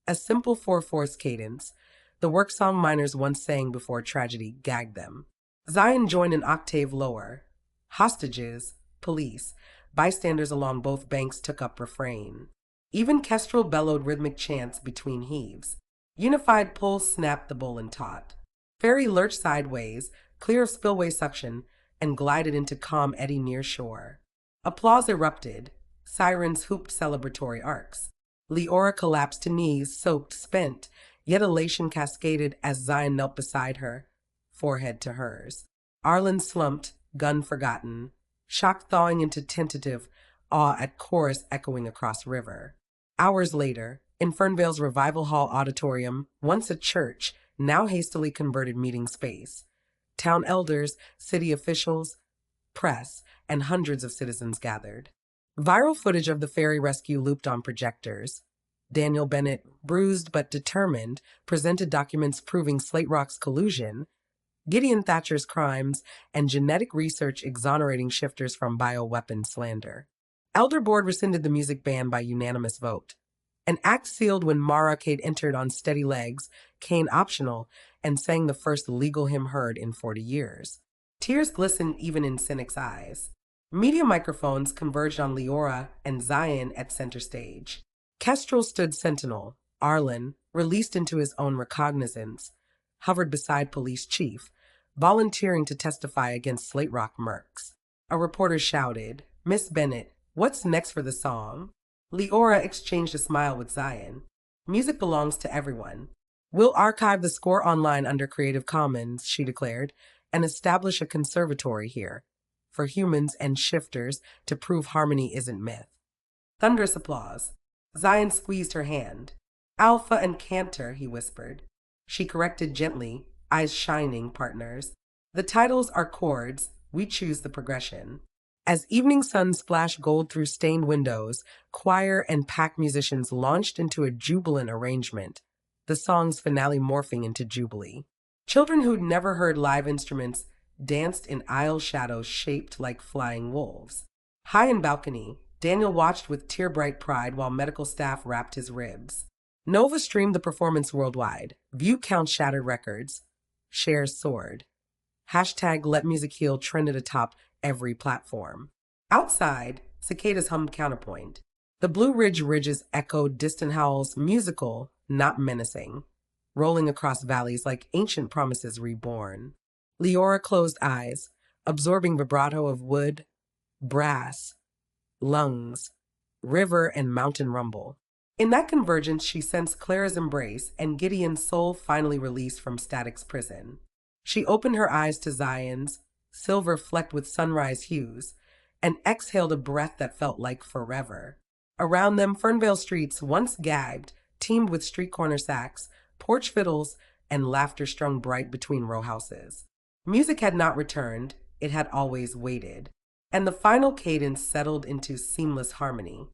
A simple 4/4 cadence, the work song miners once sang before tragedy gagged them. Zion joined an octave lower. Hostages, police, bystanders along both banks took up refrain. Even Kestrel bellowed rhythmic chants between heaves. Unified pulse snapped the Bolin taut. Ferry lurched sideways, clear of spillway suction, and glided into calm eddy near shore. Applause erupted. Sirens hooped celebratory arcs. Leora collapsed to knees, soaked, spent, yet elation cascaded as Zion knelt beside her, forehead to hers. Arlen slumped, gun forgotten, shock thawing into tentative awe at chorus echoing across river. Hours later, in Fernvale's Revival Hall auditorium, once a church, now hastily converted meeting space. Town elders, city officials, press, and hundreds of citizens gathered. Viral footage of the ferry rescue looped on projectors. Daniel Bennett, bruised but determined, presented documents proving Slate Rock's collusion, Gideon Thatcher's crimes, and genetic research exonerating shifters from bioweapon slander. Elder Board rescinded the music ban by unanimous vote. An act sealed when Mara Cade entered on steady legs, cane optional, and sang the first legal hymn heard in 40 years. Tears glistened even in cynics' eyes. Media microphones converged on Leora and Zion at center stage. Kestrel stood sentinel. Arlen, released into his own recognizance, hovered beside police chief, volunteering to testify against Slate Rock mercs. A reporter shouted, "Miss Bennett, what's next for the song?" Leora exchanged a smile with Zion. "Music belongs to everyone. We'll archive the score online under Creative Commons," she declared, "and establish a conservatory here for humans and shifters to prove harmony isn't myth." Thunderous applause. Zion squeezed her hand. "Alpha and Cantor," he whispered. She corrected gently, eyes shining, partners. "The titles are chords. We choose the progression." As evening sun splashed gold through stained windows, choir and pack musicians launched into a jubilant arrangement, the song's finale morphing into jubilee. Children who'd never heard live instruments danced in aisle shadows shaped like flying wolves. High in balcony, Daniel watched with tear-bright pride while medical staff wrapped his ribs. Nova streamed the performance worldwide. View count shattered records. Shares soared. Hashtag Let Music Heal trended atop every platform. Outside, cicadas hummed counterpoint. The Blue Ridge ridges echoed distant howls, musical, not menacing, rolling across valleys like ancient promises reborn. Leora closed eyes, absorbing vibrato of wood, brass, lungs, river, and mountain rumble. In that convergence, she sensed Clara's embrace and Gideon's soul finally released from Static's prison. She opened her eyes to Zion's, silver flecked with sunrise hues, and exhaled a breath that felt like forever. Around them, Fernvale streets, once gagged, teemed with street corner sacks, porch fiddles, and laughter strung bright between row houses. Music had not returned, it had always waited, and the final cadence settled into seamless harmony.